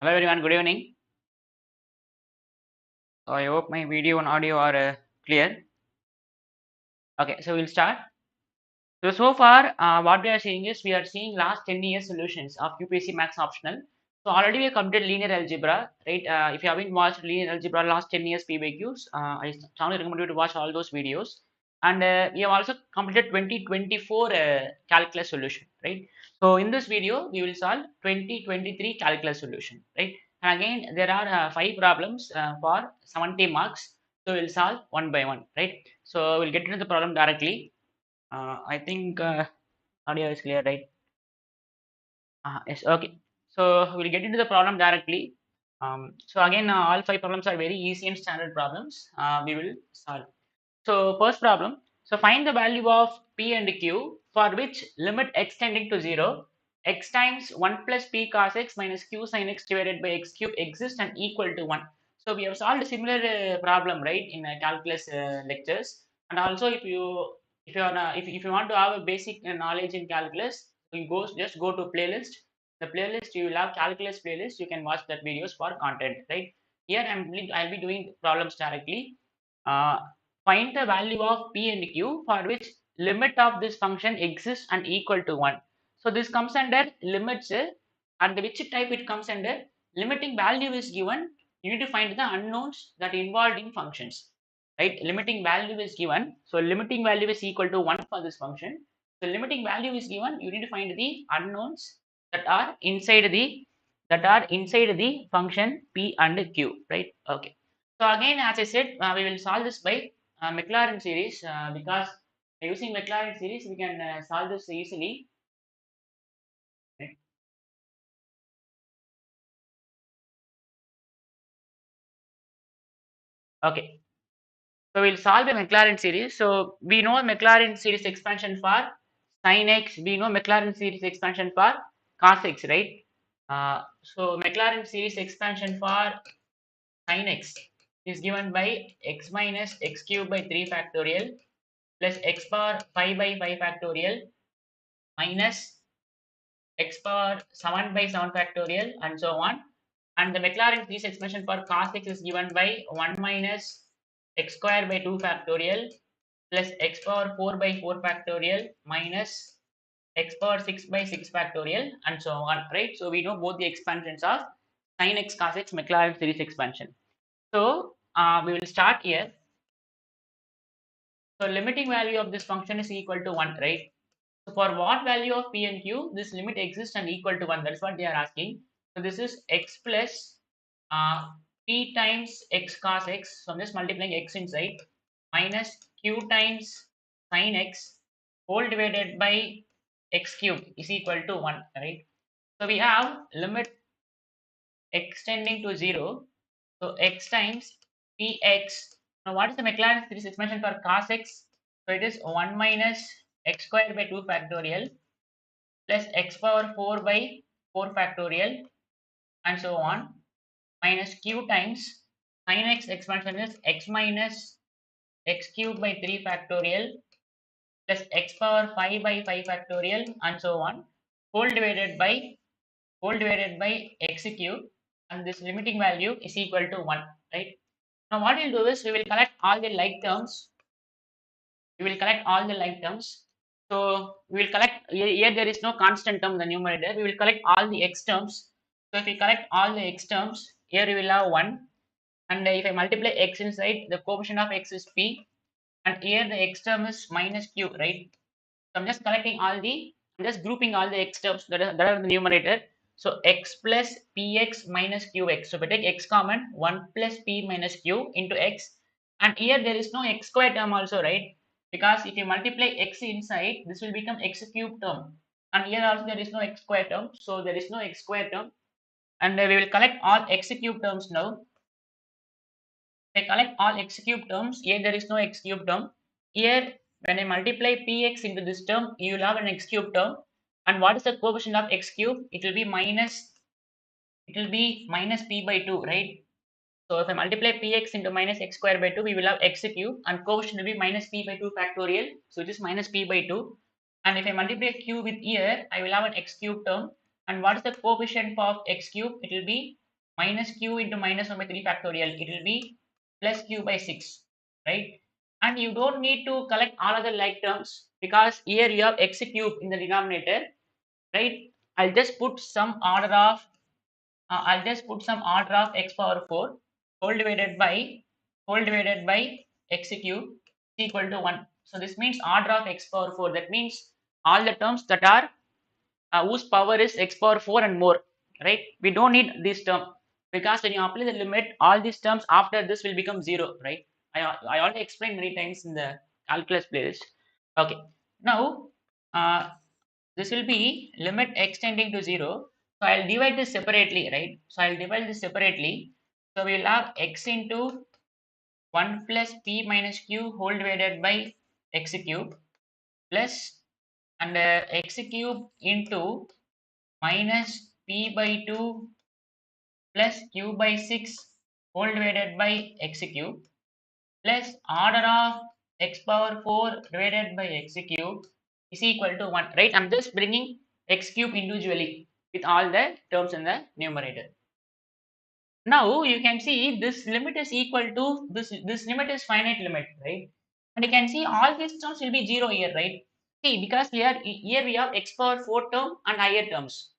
Hello everyone, good evening. So I hope my video and audio are clear. Okay, so we'll start. So far, what we are seeing is we are seeing last 10 years solutions of UPSC Max optional. So already we have completed linear algebra, right? If you haven't watched linear algebra last 10 years PBQs, I strongly recommend you to watch all those videos. And we have also completed 2024 calculus solution, right? So in this video, we will solve 2023 calculus solution, right? And again, there are 5 problems for 70 marks. So we'll solve one by one, right? So we'll get into the problem directly. I think audio is clear, right? Yes, okay. So we'll get into the problem directly. So again, all 5 problems are very easy and standard problems. We will solve. So first problem. So find the value of P and Q for which limit extending to 0, x times 1 plus P cos x minus Q sin x divided by x cube exists and equal to 1. So we have solved a similar problem, right, in calculus lectures. And also if you want to have a basic knowledge in calculus, you just go to playlist. The playlist you will have calculus playlist. You can watch that videos for content, right? Here I'll be doing problems directly. Uh, Find the value of P and Q for which limit of this function exists and equal to 1. So this comes under limits, and which type it comes under. Limiting value is given. You need to find the unknowns that involved in functions, right? Limiting value is given. So limiting value is equal to 1 for this function. So limiting value is given. You need to find the unknowns that are inside the function P and Q, right? Okay. So again, as I said, we will solve this by Maclaurin series because using Maclaurin series we can solve this easily. Right? Okay, so we'll solve the Maclaurin series. So we know Maclaurin series expansion for sin x. We know Maclaurin series expansion for cos x, right? So Maclaurin series expansion for sin x is given by x minus x cube by 3 factorial plus x power 5 by 5 factorial minus x power 7 by 7 factorial and so on. And the Maclaurin series expression for cos x is given by 1 minus x square by 2 factorial plus x power 4 by 4 factorial minus x power 6 by 6 factorial and so on, right? So we know both the expansions of sin x cos x Maclaurin series expansion. So we will start here. So limiting value of this function is equal to 1, right? So for what value of P and Q this limit exists and equal to 1? That's what they are asking. So this is x plus uh, P times x cos x. So I'm just multiplying x inside minus Q times sin x whole divided by x cube is equal to 1, right? So we have limit extending to 0. So x times Px. Now what is the Maclaurin series expansion for cos x? So it is 1 minus x squared by 2 factorial plus x power 4 by 4 factorial and so on minus q times sin x expansion is x minus x cube by 3 factorial plus x power 5 by 5 factorial and so on whole divided by x cube, and this limiting value is equal to 1, right? Now what we'll do is we will collect all the like terms. We will collect all the like terms. So we will collect here there is no constant term in the numerator. We will collect all the x terms. So if we collect all the x terms, here we will have 1. And if I multiply x inside, the coefficient of x is p. And here the x term is minus q, right? So I'm just grouping all the x terms that are in the numerator. So x plus px minus qx. So if I take x common, 1 plus p minus q into x. And here there is no x square term also, right? Because if you multiply x inside, this will become x cube term. And here also there is no x square term. So there is no x square term. And we will collect all x cube terms now. I collect all x cube terms. Here there is no x cube term. Here when I multiply px into this term, you will have an x cube term. And what is the coefficient of x cube? It will be minus p by 2, right? So if I multiply px into minus x square by 2, we will have x cube and coefficient will be minus p by 2 factorial. So it is minus p by 2. And if I multiply q with here, I will have an x cube term. And what is the coefficient of x cube? It will be minus q into minus 1 by 3 factorial, it will be plus q by 6, right? And you don't need to collect all other like terms because here you have x cube in the denominator, right? I'll just put some order of x power 4 whole divided by x cube is equal to 1. So this means order of x power 4. That means all the terms that are whose power is x power 4 and more, right? We don't need this term because when you apply the limit, all these terms after this will become 0, right? I already explained many times in the calculus playlist. Okay, now this will be limit x tending to 0. So I'll divide this separately, right? So I'll divide this separately. So we'll have x into 1 plus p minus q whole divided by x cube plus and x cube into minus p by 2 plus q by 6 whole divided by x cube plus order of x power 4 divided by x cube is equal to 1, right? I'm just bringing x cube individually with all the terms in the numerator. Now you can see this limit is equal to this limit is finite limit, right? And you can see all these terms will be 0 here, right? See, because here we have x power 4 term and higher terms.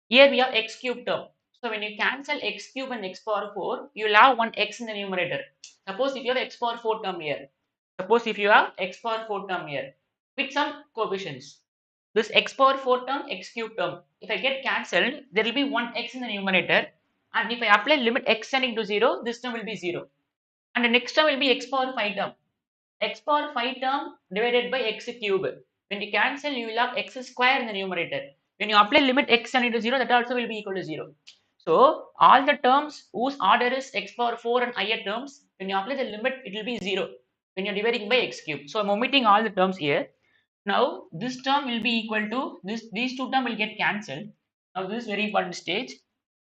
Here we have x cube term. So when you cancel x cube and x power 4, you will have one x in the numerator. Suppose if you have x power 4 term here. Suppose if you have x power 4 term here with some coefficients. This x power 4 term, x cube term. If I get cancelled, there will be one x in the numerator. And if I apply limit x tending to 0, this term will be 0. And the next term will be x power 5 term. X power 5 term divided by x cube. When you cancel, you will have x square in the numerator. When you apply limit x tending to 0, that also will be equal to 0. So all the terms whose order is x power 4 and higher terms, when you apply the limit, it will be 0 when you're dividing by x cube. So I'm omitting all the terms here. Now this term will be equal to this. These two terms will get cancelled. Now this is very important stage.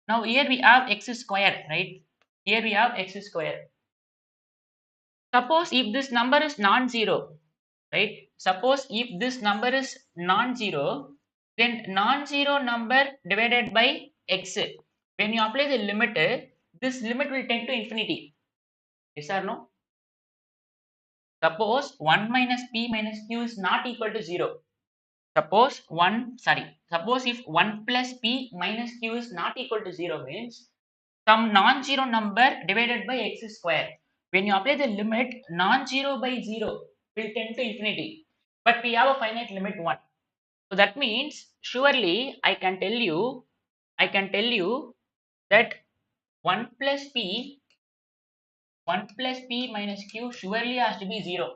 Now here we have x square, right? Here we have x square. Suppose if this number is non-zero, right? Suppose if this number is non-zero, then non-zero number divided by x. When you apply the limit, this limit will tend to infinity. Yes or no? Suppose 1 minus p minus q is not equal to 0. Suppose if 1 plus p minus q is not equal to 0 means some non-zero number divided by x square. When you apply the limit, non-zero by 0 will tend to infinity. But we have a finite limit 1. So that means surely I can tell you that 1 plus p 1 plus p minus q surely has to be 0.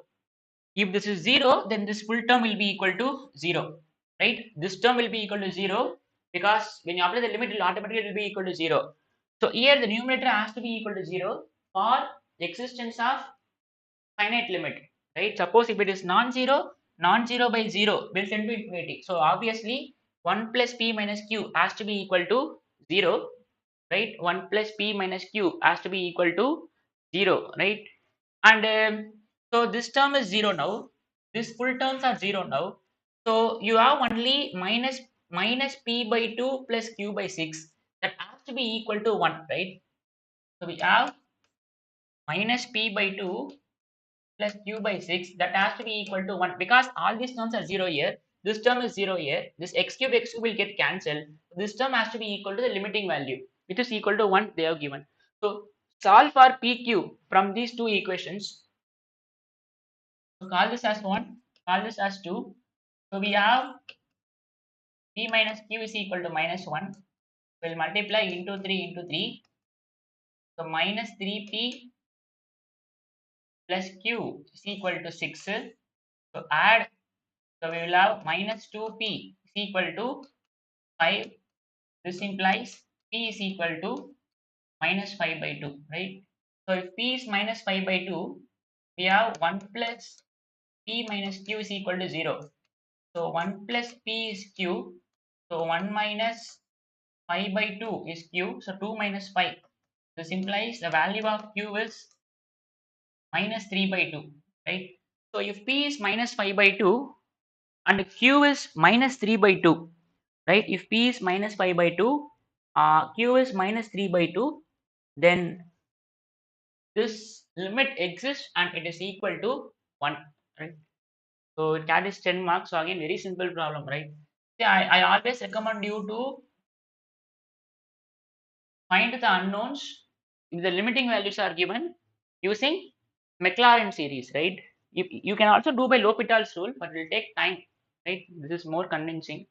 If this is 0, then this full term will be equal to 0, right? This term will be equal to 0 because when you apply the limit, it will automatically be equal to 0. So here the numerator has to be equal to 0 for the existence of finite limit, right? Suppose if it is non-zero, non-zero by 0 will tend to infinity. So obviously 1 plus p minus q has to be equal to 0, right? 1 plus p minus q has to be equal to 0, right? And so this term is 0 now. These full terms are 0 now. So you have only minus p by 2 plus q by 6 that has to be equal to 1, right? So we have minus p by 2 plus q by 6 that has to be equal to 1 because all these terms are 0 here. This term is 0 here. This x cube will get cancelled. This term has to be equal to the limiting value which is equal to 1 they have given. So solve for pq from these two equations. So call this as 1, call this as 2. So we have p minus q is equal to minus 1. We'll multiply into 3 into 3. So minus 3p plus q is equal to 6. So add, so we will have minus 2p is equal to 5. This implies p is equal to minus 5 by 2, right? So if p is minus 5 by 2, we have 1 plus p minus q is equal to 0. So 1 plus p is q. So 1 minus 5 by 2 is q. So 2 minus 5. This implies the value of q is minus 3 by 2, right? So if p is minus 5 by 2 and q is minus 3 by 2, right? If p is minus 5 by 2, q is minus 3 by 2, then this limit exists and it is equal to 1, right? So that is 10 marks. So again, very simple problem, right? See, I always recommend you to find the unknowns if the limiting values are given using Maclaurin series, right? You can also do by L'Hopital's rule, but it will take time, right? This is more convincing.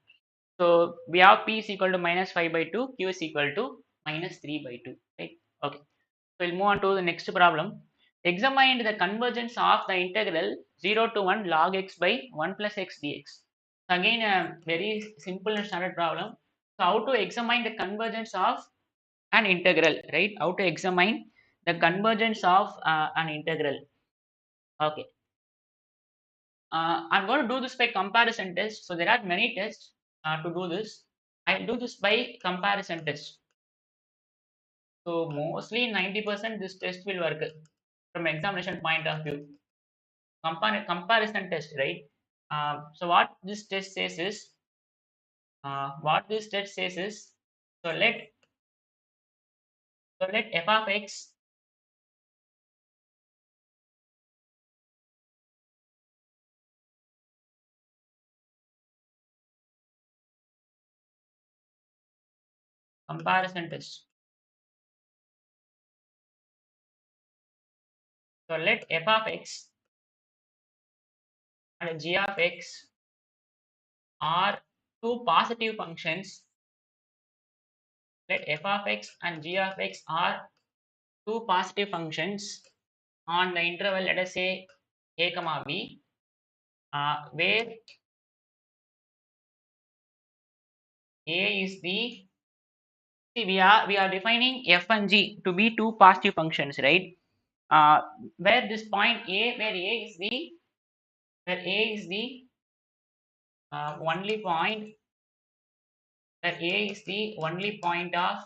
So we have P is equal to minus 5 by 2, Q is equal to minus 3 by 2, right? Okay. So we'll move on to the next problem. Examine the convergence of the integral 0 to 1 log x by 1 plus x dx. Again, a very simple and standard problem. So how to examine the convergence of an integral, right? How to examine the convergence of an integral. Okay. I'm going to do this by comparison test. So there are many tests to do this. I'll do this by comparison test. So mostly 90% this test will work from examination point of view. Comparison test, right? So what this test says is, so let f of x comparison test. So let f of x and g of x are two positive functions. Let f of x and g of x are two positive functions on the interval, let us say a comma b, where a is the, see, we are defining f and g to be two positive functions, right? Uh, where this point a, where a is the only point, where a is the only point of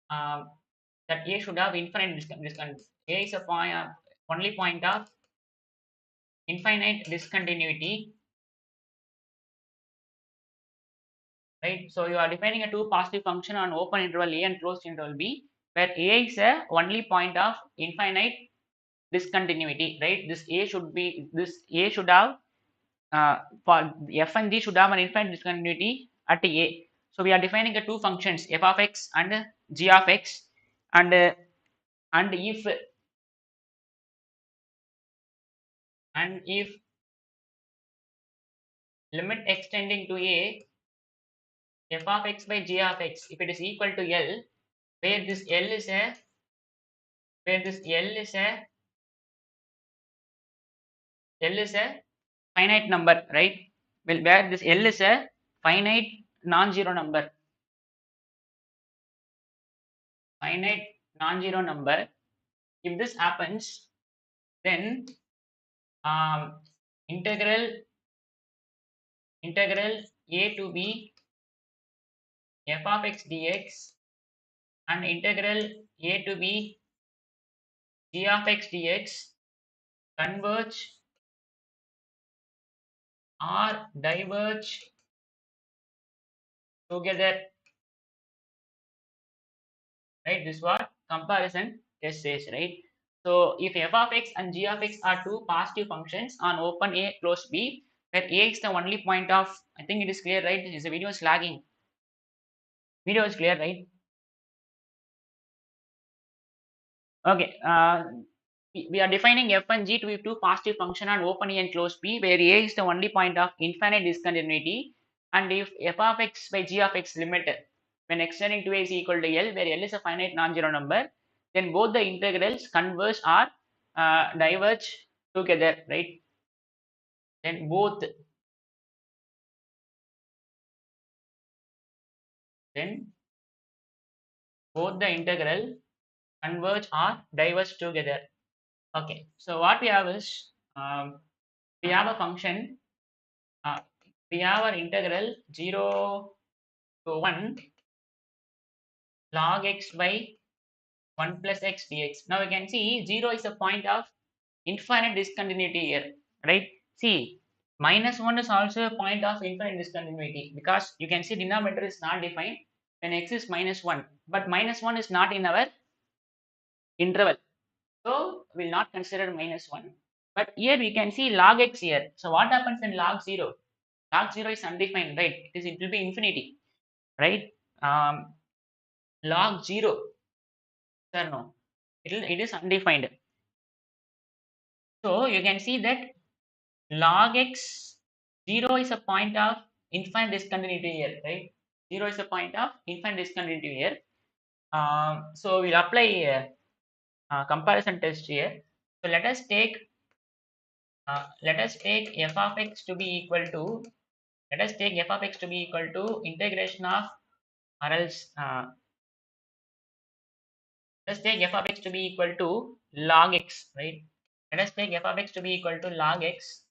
uh, that a should have infinite a is a point, only point of infinite discontinuity, right? So you are defining a two positive function on open interval a and closed interval b, where a is a only point of infinite discontinuity, right? This a should have for f and g should have an infinite discontinuity at a. So we are defining the two functions f of x and g of x, and if limit extending to a f of x by g of x, if it is equal to L, where this L is a where this L is a finite number, right? Well, where this L is a finite non-zero number, finite non-zero number. If this happens, then um, integral a to b f of x dx and integral a to b g of x dx converge or diverge together, right? This is what comparison test says, right? So if f of x and g of x are two positive functions on open a closed b, where a is the only point of, I think it is clear, right? This video is lagging. Video is clear, right? Okay. We are defining f and g to be two positive function on open A and closed B, where A is the only point of infinite discontinuity, and if f of x by g of x limit when extending to A is equal to L, where L is a finite non-zero number, then both the integrals converge or diverge together, right? Then then both the integral converge or diverge together. Okay. So what we have is, we have a function. Uh, we have our integral 0 to 1 log x by 1 plus x dx. Now we can see 0 is a point of infinite discontinuity here, right? See, minus 1 is also a point of infinite discontinuity, because you can see denominator is not defined when x is minus 1, but minus 1 is not in our interval. So we'll not consider minus 1. But here we can see log x here. So what happens in log 0? Log 0 is undefined, right? It will be infinity, right? Um, log 0, sir, no. It is undefined. So you can see that log x 0 is a point of infinite discontinuity here, right? 0 is a point of infinite discontinuity here. So we'll apply comparison test here. So let us take f of x to be equal to let us take f of x to be equal to integration of or else let us take f of x to be equal to log x, right? Let us take f of x to be equal to log x.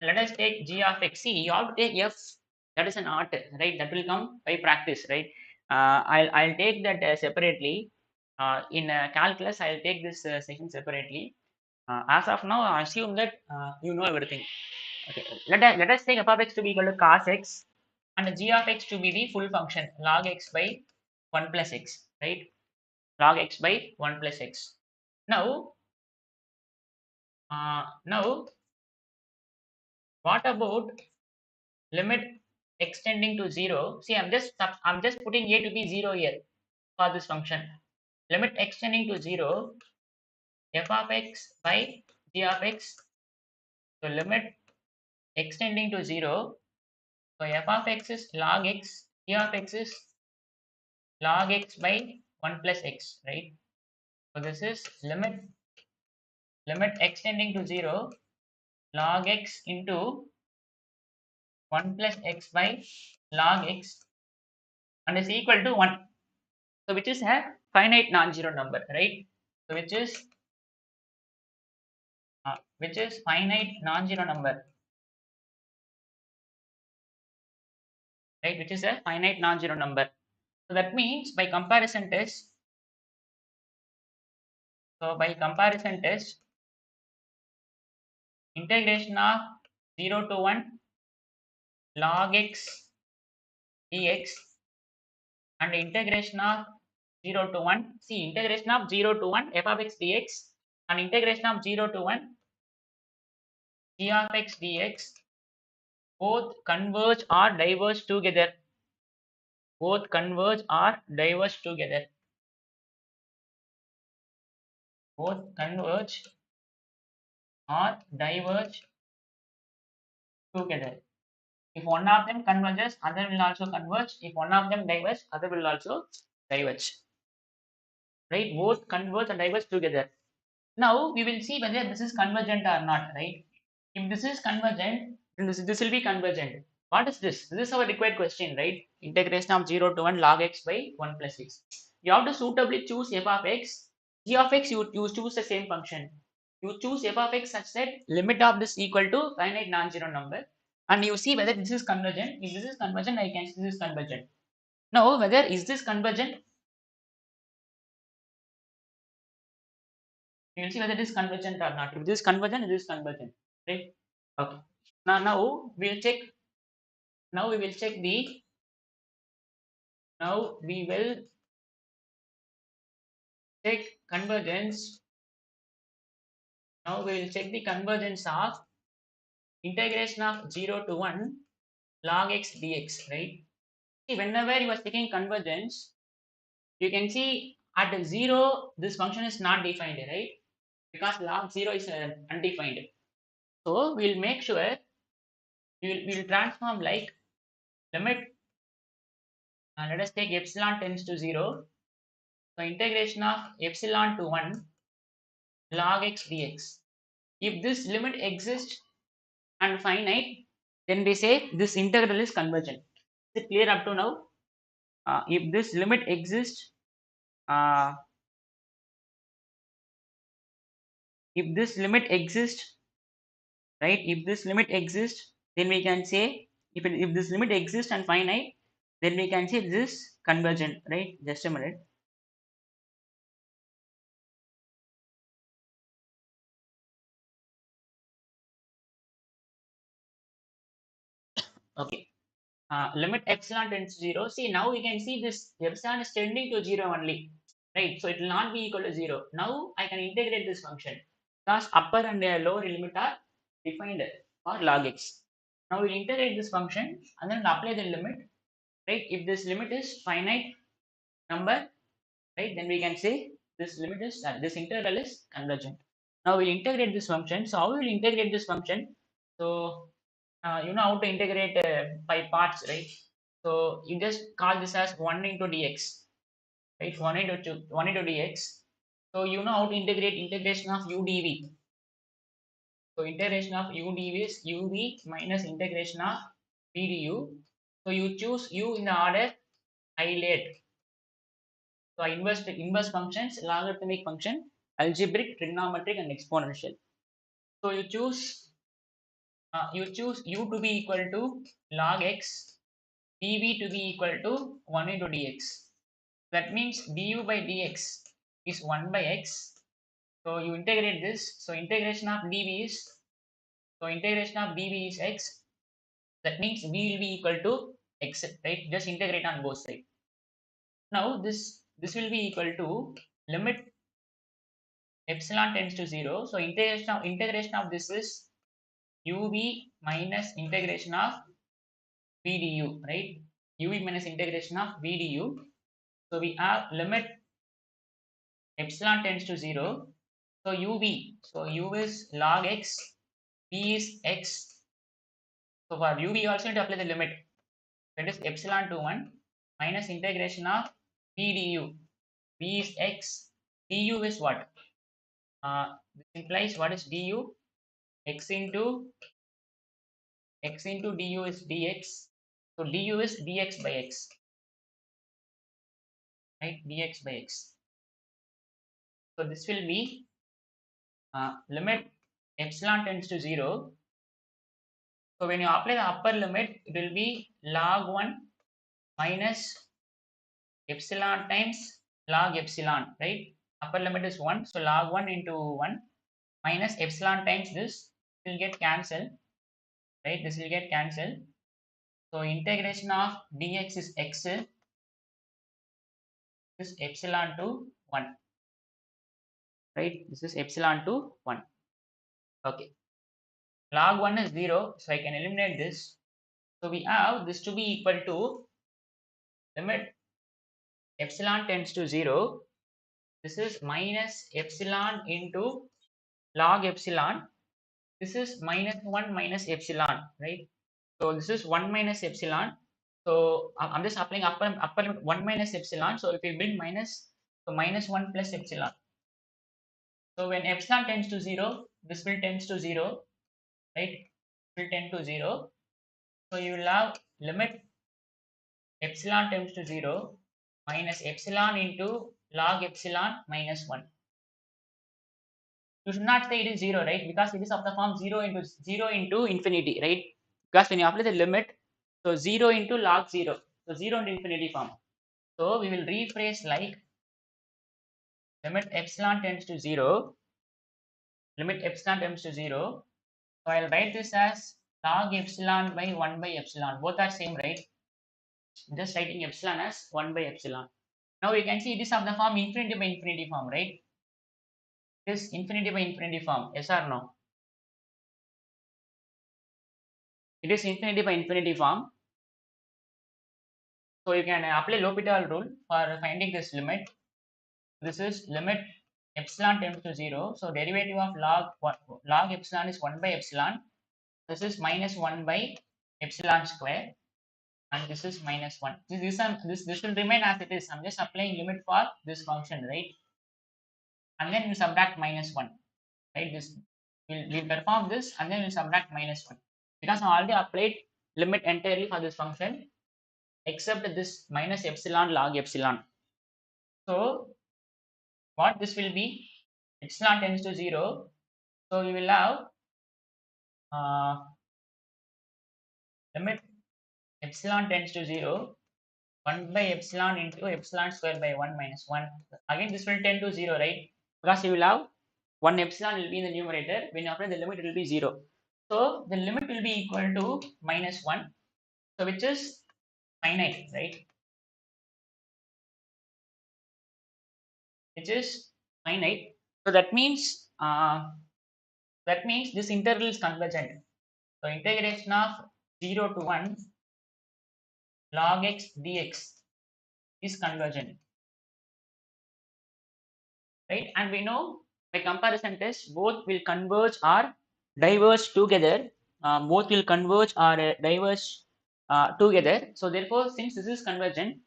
Let us take g of x. See, you have to take f, that is an art, right? That will come by practice, right? I'll take that separately. In calculus, I'll take this section separately. As of now, I assume that you know everything. Okay, let us take f of x to be equal to cos x and g of x to be the full function log x by 1 plus x, right? Log x by 1 plus x. Now, what about limit extending to 0? See, I'm just putting a to be 0 here for this function. Limit extending to 0, f of x by g of x. So limit extending to 0. So f of x is log x, g of x is log x by 1 plus x, right? So this is limit extending to 0, log x into 1 plus x by log x and is equal to 1. So which is a finite non-zero number, right? So which is finite non-zero number, right? Which is a finite non-zero number. So that means by comparison test, integration of 0 to 1 log x dx and integration of 0 to 1, see, integration of 0 to 1 f of x dx and integration of 0 to 1 g of x dx both converge or diverge together. Both converge or diverge together. Both converge or diverge together. If one of them converges, other will also converge. If one of them diverges, other will also diverge. Right? Both converge and diverge together. Now we will see whether this is convergent or not, right? If this is convergent, then this will be convergent. What is this? This is our required question, right? Integration of 0 to 1 log x by 1 plus x. You have to suitably choose f of x. G of x, you choose the same function. You choose f of x such that limit of this equal to finite non-zero number. And you see whether this is convergent. If this is convergent, I can see this is convergent. Now, whether is this convergent, you will see whether it is convergent or not. If this is convergent, it is convergent. Right? Okay. Now we'll check. Now we will check the. Now we will check convergence. Now we will check the convergence of integration of 0 to 1 log x dx. Right? See, whenever you are taking convergence, you can see at 0 this function is not defined, right? Because log 0 is undefined. So we'll make sure we'll transform like limit. Let us take epsilon tends to 0. So integration of epsilon to 1 log x dx. If this limit exists and finite, then we say this integral is convergent. Is it clear up to now? If this limit exists, uh, if this limit exists, right? If this limit exists, then we can say if this limit exists and finite, then we can say this is convergent, right? Just a minute. Okay. Limit epsilon tends to 0. See, now we can see this epsilon is tending to 0 only. right? So it will not be equal to 0. Now I can integrate this function because upper and lower limit are defined for log x. Now we'll integrate this function and then apply the limit, right? If this limit is finite number, right, then we can say this limit is this interval is convergent. Now we'll integrate this function. So how we will integrate this function? So you know how to integrate by parts, right? So you just call this as 1 into dx, right? 1 into dx. So you know how to integrate integration of u dv. So integration of u dv is uv minus integration of v du. So you choose u in the order I laid. So inverse functions, logarithmic function, algebraic, trigonometric, and exponential. So you choose u to be equal to log x, dv to be equal to 1 into dx. That means du by dx is 1 by x. So you integrate this. So integration of dv is x. That means v will be equal to x, right? Just integrate on both sides. Now this will be equal to limit epsilon tends to 0. So integration of this is uv minus integration of v du, right? uv minus integration of v du. So we have limit epsilon tends to 0. So uv, so u is log x, v is x. So for uv also need to apply the limit. That is epsilon to 1 minus integration of v du. v is x, du is what? This implies what is du? X into du is dx. So du is dx by x, right? Dx by x. So this will be limit epsilon tends to 0. So when you apply the upper limit, it will be log 1 minus epsilon times log epsilon, right? Upper limit is 1. So log 1 into 1 minus epsilon times this will get cancelled, right? This will get cancelled. So integration of dx is x, this epsilon to 1, right? This is epsilon to 1. Okay. Log 1 is 0, so I can eliminate this. So we have this to be equal to limit epsilon tends to 0. This is minus epsilon into log epsilon. This is minus 1 minus epsilon, right? So this is 1 minus epsilon. So I'm just applying upper limit 1 minus epsilon. So if we bring minus, so minus 1 plus epsilon. So when epsilon tends to 0, this will tends to 0, right? Will tend to 0. So you will have limit epsilon tends to 0 minus epsilon into log epsilon minus 1. You should not say it is 0, right? Because it is of the form 0 into infinity, right? Because when you apply the limit, so 0 into log 0. So 0 into infinity form. So we will rephrase like limit epsilon tends to 0. Limit epsilon tends to 0. So I'll write this as log epsilon by 1 by epsilon. Both are same, right? Just writing epsilon as 1 by epsilon. Now you can see it is of the form infinity by infinity form, right? It is infinity by infinity form. Yes or no? It is infinity by infinity form. So you can apply L'Hopital rule for finding this limit. This is limit epsilon tends to 0. So derivative of log epsilon is 1 by epsilon. This is minus 1 by epsilon square, and this is minus 1. This will remain as it is. I'm just applying limit for this function, right? And then we subtract minus 1, right? This we'll perform this and then we'll subtract minus 1 because I already applied limit entirely for this function except this minus epsilon log epsilon. So what this will be, epsilon tends to 0. So we will have limit epsilon tends to 0, 1 by epsilon into epsilon square by 1 minus 1. Again this will tend to 0, right? Because you will have 1 epsilon will be in the numerator. When you apply the limit, it will be 0. So the limit will be equal to minus 1. So which is finite, right? which is finite. So that means this interval is convergent. So integration of 0 to 1 log x dx is convergent, right? And we know by comparison test both will converge or diverge together. Both will converge or diverge together. So therefore, since this is convergent,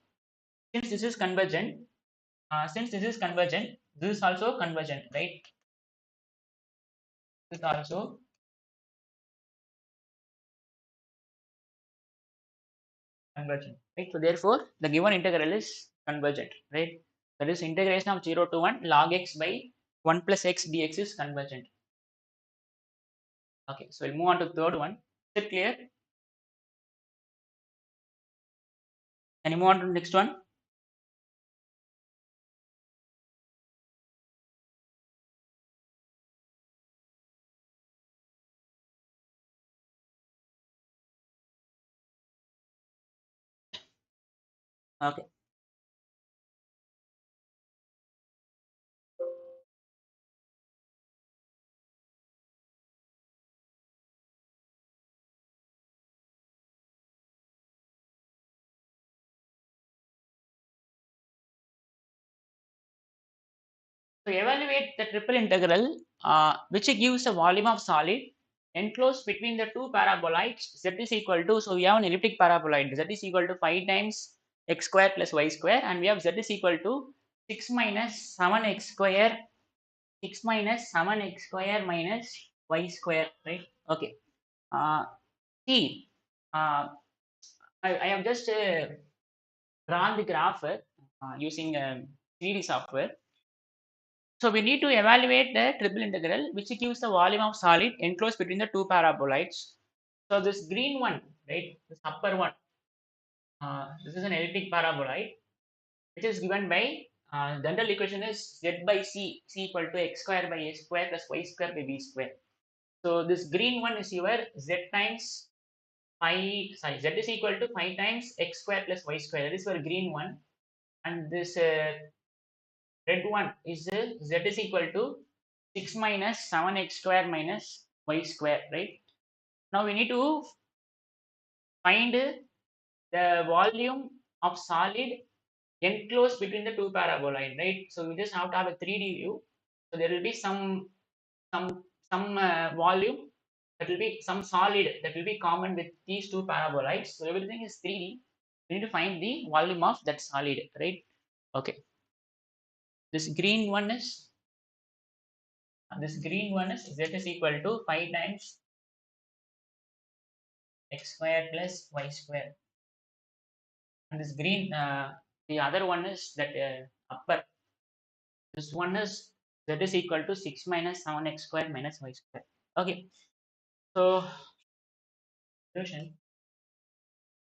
since this is convergent, since this is convergent, this is also convergent, right? This is also convergent, right? So therefore, the given integral is convergent, right? That is integration of 0 to 1 log x by 1 plus x dx is convergent. Okay, so we'll move on to the third one. Is it clear? Can you move on to the next one? Okay. To evaluate the triple integral, which gives a volume of solid enclosed between the two paraboloids, z is equal to, so we have an elliptic paraboloid, z is equal to 5 times x square plus y square, and we have z is equal to 6 minus 7x square, 6 minus 7x square minus y square, right? Okay. See, uh, I have just drawn the graph using 3D software. So we need to evaluate the triple integral, which gives the volume of solid enclosed between the two paraboloids. So this green one, right, this upper one, this is an elliptic paraboloid, which is given by general equation is z by c equal to x square by a square plus y square by b square. So this green one is your z times 5, sorry, z is equal to 5 times x square plus y square. That is for green one, and this red one is z is equal to 6 minus 7x square minus y square, right? Now we need to find the volume of solid enclosed between the two paraboloid, right? So we just have to have a 3D view. So there will be some volume, that will be some solid that will be common with these two paraboloids. So everything is 3D. We need to find the volume of that solid, right? Okay. This green one is z is equal to 5 times x square plus y square, and this green the other one is that upper, this one is z is equal to 6 minus 7x square minus y square. Okay, so solution,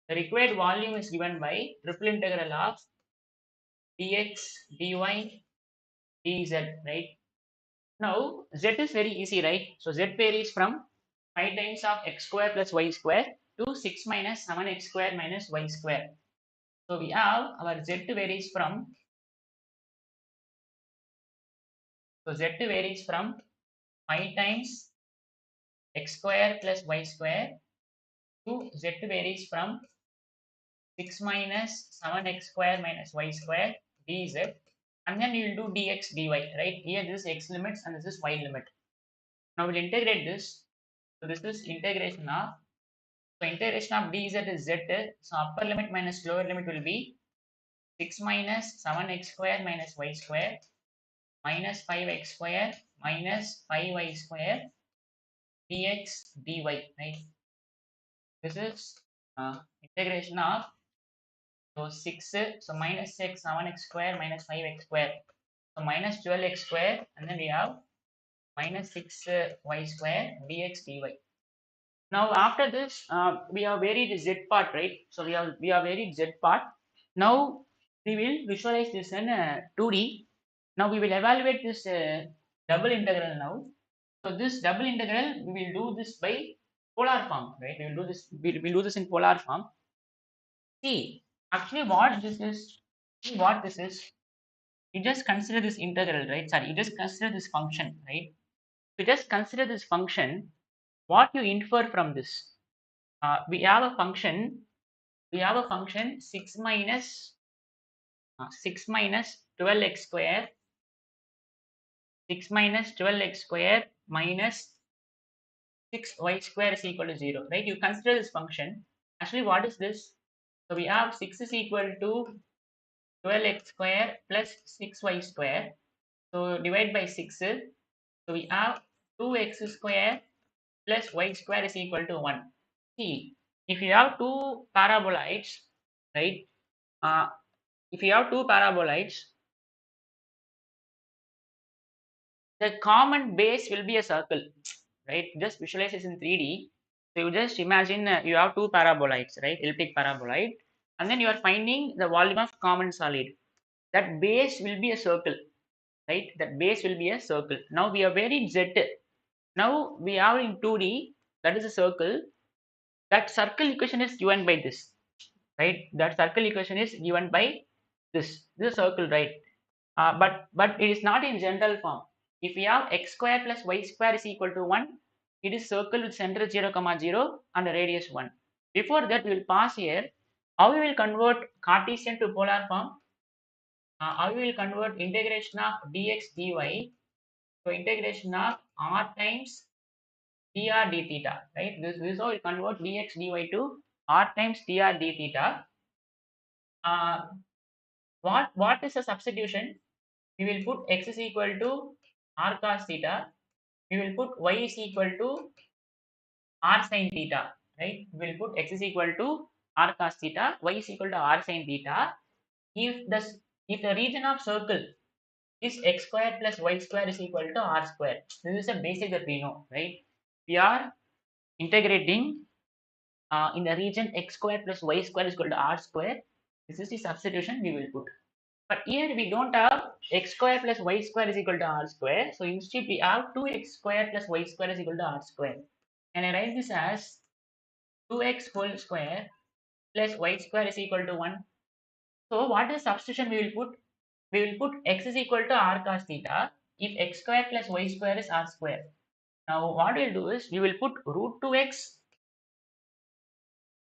the required volume is given by triple integral of dx dy dz, right? Now z is very easy, right? So z varies from 5 times of x square plus y square to 6 minus 7x square minus y square. So we have our z varies from, so z varies from 5 times x square plus y square to z varies from 6 minus 7x square minus y square dz, and then you will do dx dy, right? Here this is x limits and this is y limit. Now we'll integrate this. So this is integration of, so integration of dz is z, so upper limit minus lower limit will be 6 minus 7x square minus y square minus 5x square minus 5y square dx dy, right? This is integration of, so 6, so minus 6 7x square minus 5x square, so minus 12x square, and then we have minus 6 y square dx dy. Now after this we have varied z part, right? So we have varied z part. Now we will visualize this in 2D. Now we will evaluate this double integral now. So this double integral we will do this by polar form, right? We will do this. We'll do this in polar form. See, actually, what this is. See what this is. you just consider this integral, right? Sorry, you just consider this function, right? So just consider this function. What you infer from this? We have a function. We have a function 6 minus 12x square, 6 minus 12x square minus 6y square is equal to 0, right? You consider this function. Actually, what is this? So we have 6 is equal to 12x square plus 6y square. So divide by 6. So we have 2x square plus y square is equal to 1. See, if you have two paraboloids, right? Uh, if you have two paraboloids, the common base will be a circle, right? Just visualize this in 3D. So you just imagine you have two paraboloids, right? Elliptic paraboloid, and then you are finding the volume of common solid. That base will be a circle, right? That base will be a circle. Now we are very Z. Now we are in 2D. That is a circle. That circle equation is given by this, right? That circle equation is given by this. This is a circle, right? But it is not in general form. If we have x square plus y square is equal to 1, it is circle with center 0 comma 0 and radius 1. Before that, we will pass here how we will convert Cartesian to polar form. How we will convert integration of dx dy to integration of r times dr d theta, right? This is how we convert dx dy to r times dr d theta. Uh, what is the substitution? We will put x is equal to r cos theta. We will put y is equal to r sin theta, right? We will put x is equal to r cos theta, y is equal to r sin theta. If the region of circle is x square plus y square is equal to r square, this is a basic that we know, right? We are integrating in the region x square plus y square is equal to r square. This is the substitution we will put. But here we don't have x square plus y square is equal to r square. So instead we have 2x square plus y square is equal to r square. And I write this as 2x whole square plus y square is equal to 1. So what is substitution we will put? We will put x is equal to r cos theta if x square plus y square is r square. Now what we'll do is we will put root 2x.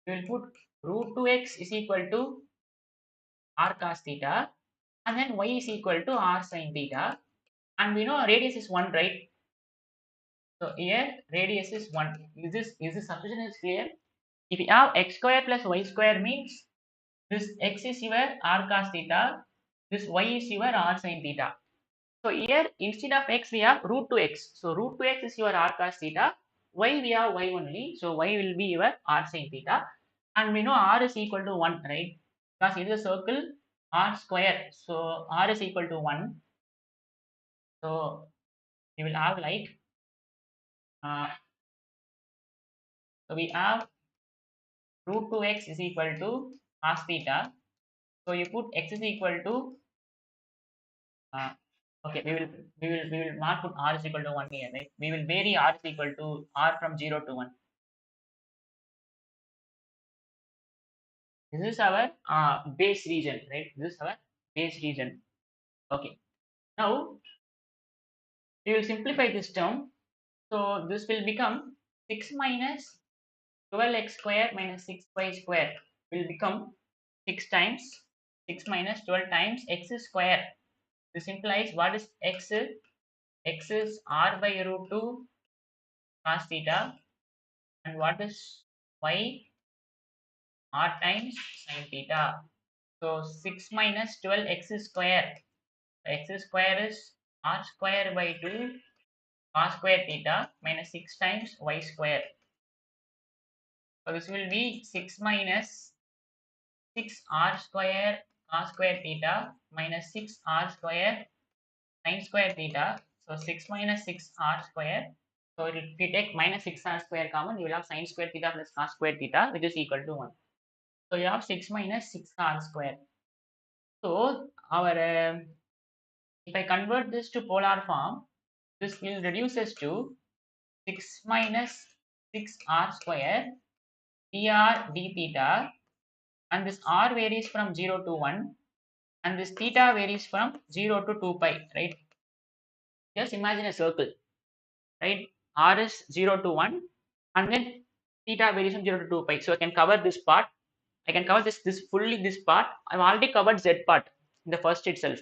We will put root 2x is equal to r cos theta, and then y is equal to r sin theta. And we know radius is 1, right? So here radius is 1. Is this substitution is clear? If you have x square plus y square means this x is your r cos theta, this y is your r sin theta. So here instead of x we have root 2x. So root 2x is your r cos theta. Y we have y only. So y will be your r sin theta. And we know r is equal to 1, right? Because it is a circle r square. So r is equal to 1. So we will have like uh, so we have root 2x is equal to cos theta. So you put x is equal to uh, okay, we will not put r is equal to 1 here, right? We will vary r is equal to r from 0 to 1. This is our base region, right? This is our base region. Okay. Now we will simplify this term. So this will become 6 minus 12x square minus 6y square will become 6 times 6 minus 12 times x square. This implies what is x? X is r by root 2 cos theta, and what is y? R times sin theta. So 6 minus 12 x square. X square is r square by 2 cos square theta minus 6 times y square. So this will be 6 minus 6 r square cos square theta minus 6 r square sin square theta. So 6 minus 6 r square. So if we take minus 6 r square common, you will have sin square theta plus cos square theta, which is equal to 1. So you have 6 minus 6 r square. So our if I convert this to polar form, this will reduce us to 6 minus 6 r square dr d theta, and this r varies from 0 to 1. and this theta varies from 0 to 2 pi, right? Just imagine a circle, right? R is 0 to 1, and then theta varies from 0 to 2 pi. So I can cover this part. I can cover this fully this part. I've already covered Z part in the first itself.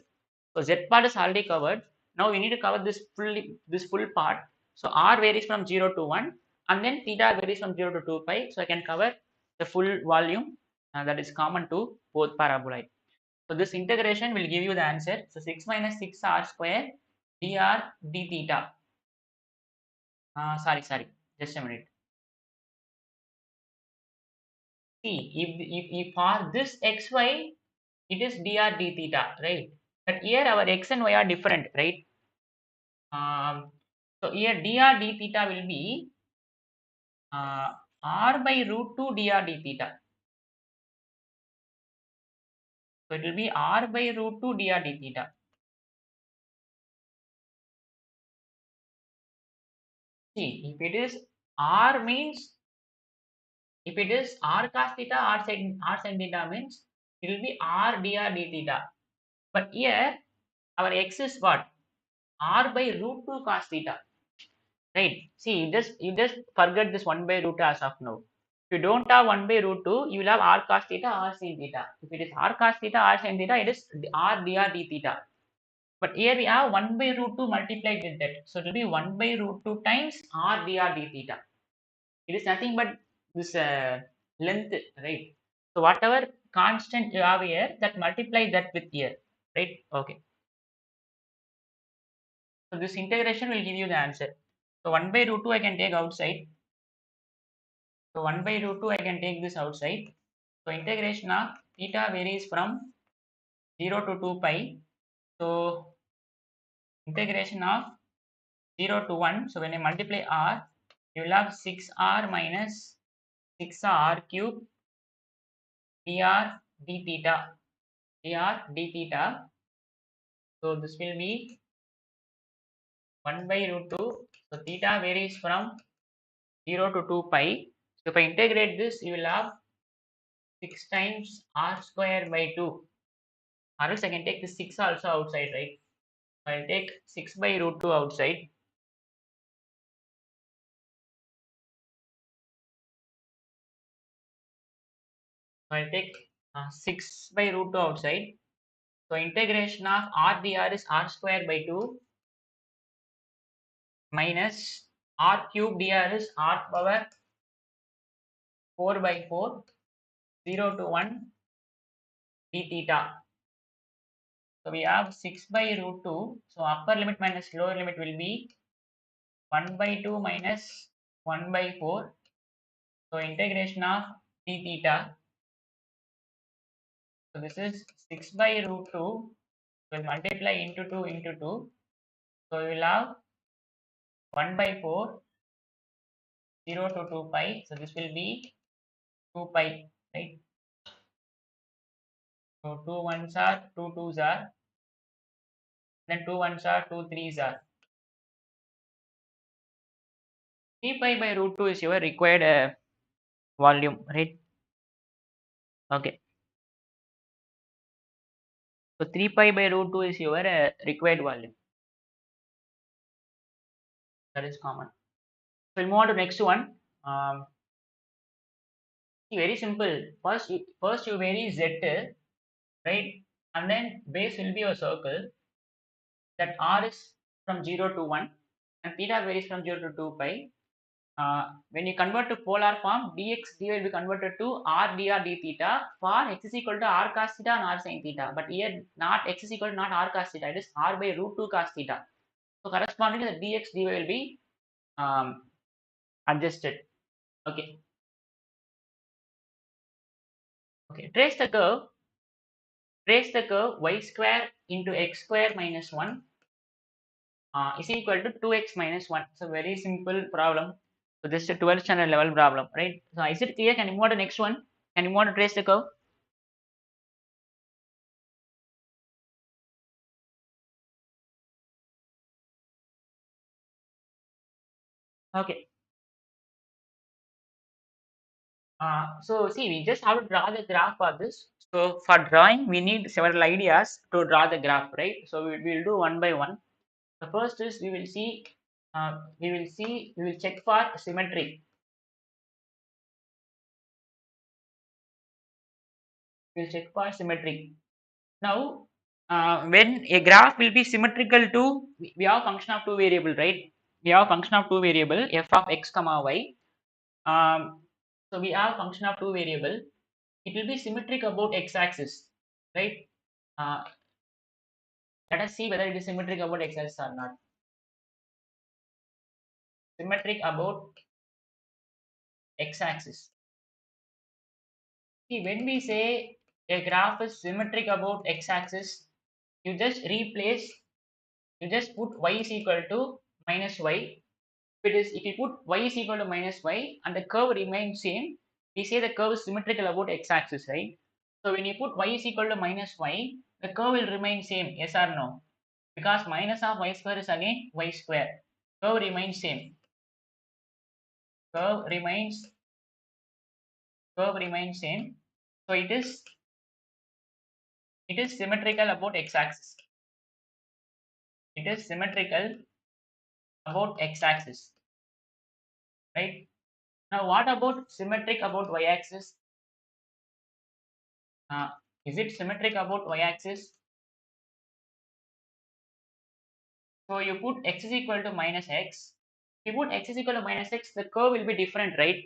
So Z part is already covered. Now we need to cover this full part. So R varies from 0 to 1, and then theta varies from 0 to 2 pi. So I can cover the full volume that is common to both paraboloid. So this integration will give you the answer. So 6 minus 6 r square dr d theta. Sorry, just a minute. See, if for this xy, it is dr d theta, right? But here our x and y are different, right? So here dr d theta will be r by root 2 dr d theta. So it will be r by root 2 dr d theta. See, if it is r means, if it is r cos theta, r sin theta means it will be r dr d theta. But here our x is what? R by root 2 cos theta. Right. See, you just forget this 1 by root 2 as of now. If you don't have 1 by root 2, you will have r cos theta, r sin theta. If it is r cos theta, r sin theta, it is r dr d theta. But here we have 1 by root 2 multiplied with that. So it will be 1 by root 2 times r dr d theta. It is nothing but this length, right? So whatever constant you have here, that multiply that with here, right? Okay. So this integration will give you the answer. So 1 by root 2 I can take outside. So 1 by root 2 I can take this outside. So integration of theta varies from 0 to 2 pi. So integration of 0 to 1. So when I multiply r, you will have 6r minus 6r cube dr d theta. dr d theta. So this will be 1 by root 2. So theta varies from 0 to 2 pi. So if I integrate this, you will have 6 times r square by 2. Or else I can take the 6 also outside, right? I'll take 6 by root 2 outside. I'll take 6 by root 2 outside. So integration of r dr is r square by 2 minus r cube dr is r power 4 by 4, 0 to 1 d theta. So we have 6 by root 2. So upper limit minus lower limit will be 1 by 2 minus 1 by 4. So integration of d theta. So this is 6 by root 2 will multiply into 2 into 2. So we will have 1 by 4, 0 to 2 pi. So this will be 2 pi, right? So 2 ones are, 2 twos are, then 2 ones are, 2 threes are. 3 pi by root 2 is your required volume, right? Okay. So 3 pi by root 2 is your required volume. That is common. So we'll move on to next one. Very simple. First you vary z, right? And then base will be a circle that r is from 0 to 1 and theta varies from 0 to 2 pi. When you convert to polar form, dx dy will be converted to r dr d theta for x is equal to r cos theta and r sin theta. But here not x is equal to not r cos theta, it is r by root 2 cos theta. So correspondingly the dx dy will be adjusted. Okay. Okay. Trace the curve y square into x square minus 1 is equal to 2x minus 1. So very simple problem. So this is a 12th standard level problem, right? So is it clear? Can you move on to next one? Can you move on to trace the curve? Okay. So see, we just have to draw the graph for this. So for drawing, we need several ideas to draw the graph, right? So we will do one by one. The first is we will check for symmetry. We will check for symmetry. Now, when a graph will be symmetrical to, we have function of two variable, right? We have function of two variable f of x comma y. So we have function of two variable. It will be symmetric about x-axis, right? Uh, Let us see whether it is symmetric about x-axis or not. Symmetric about x-axis. See, when we say a graph is symmetric about x-axis, you just replace, you just put y is equal to minus y. If you put y is equal to minus y and the curve remains same, we say the curve is symmetrical about x-axis, right? So when you put y is equal to minus y, the curve will remain same, yes or no? Because minus of y square is again y square. Curve remains same. Curve remains curve remains same. So it is symmetrical about x-axis. It is symmetrical about x-axis, right? Now what about symmetric about y-axis? Uh, is it symmetric about y-axis? So you put x is equal to minus x. If you put x is equal to minus x, the curve will be different, right?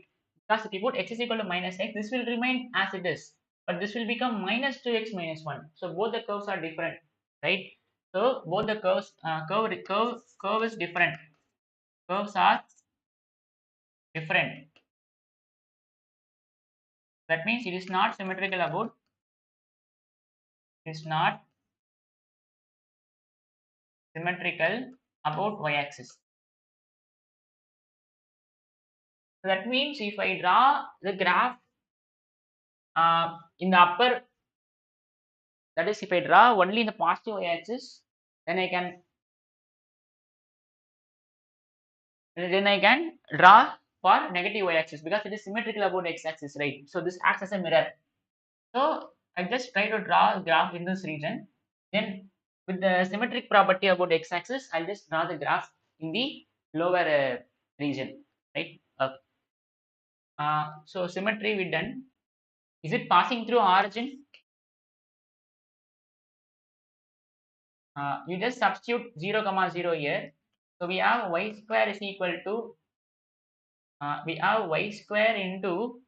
Because if you put x is equal to minus x, this will remain as it is. But this will become minus 2x minus 1. So both the curves are different, right? So both the curve is different. Curves are different. That means it is not symmetrical about, it is not symmetrical about y-axis. So that means if I draw the graph in the upper, that is if I draw only in the positive y-axis, then I can draw for negative y-axis because it is symmetrical about x-axis, right? So this acts as a mirror. So I just try to draw a graph in this region. Then with the symmetric property about x-axis, I'll just draw the graph in the lower region, right? So symmetry we done. Is it passing through origin? You just substitute 0 comma 0 here. So we have y square is equal to we have y square into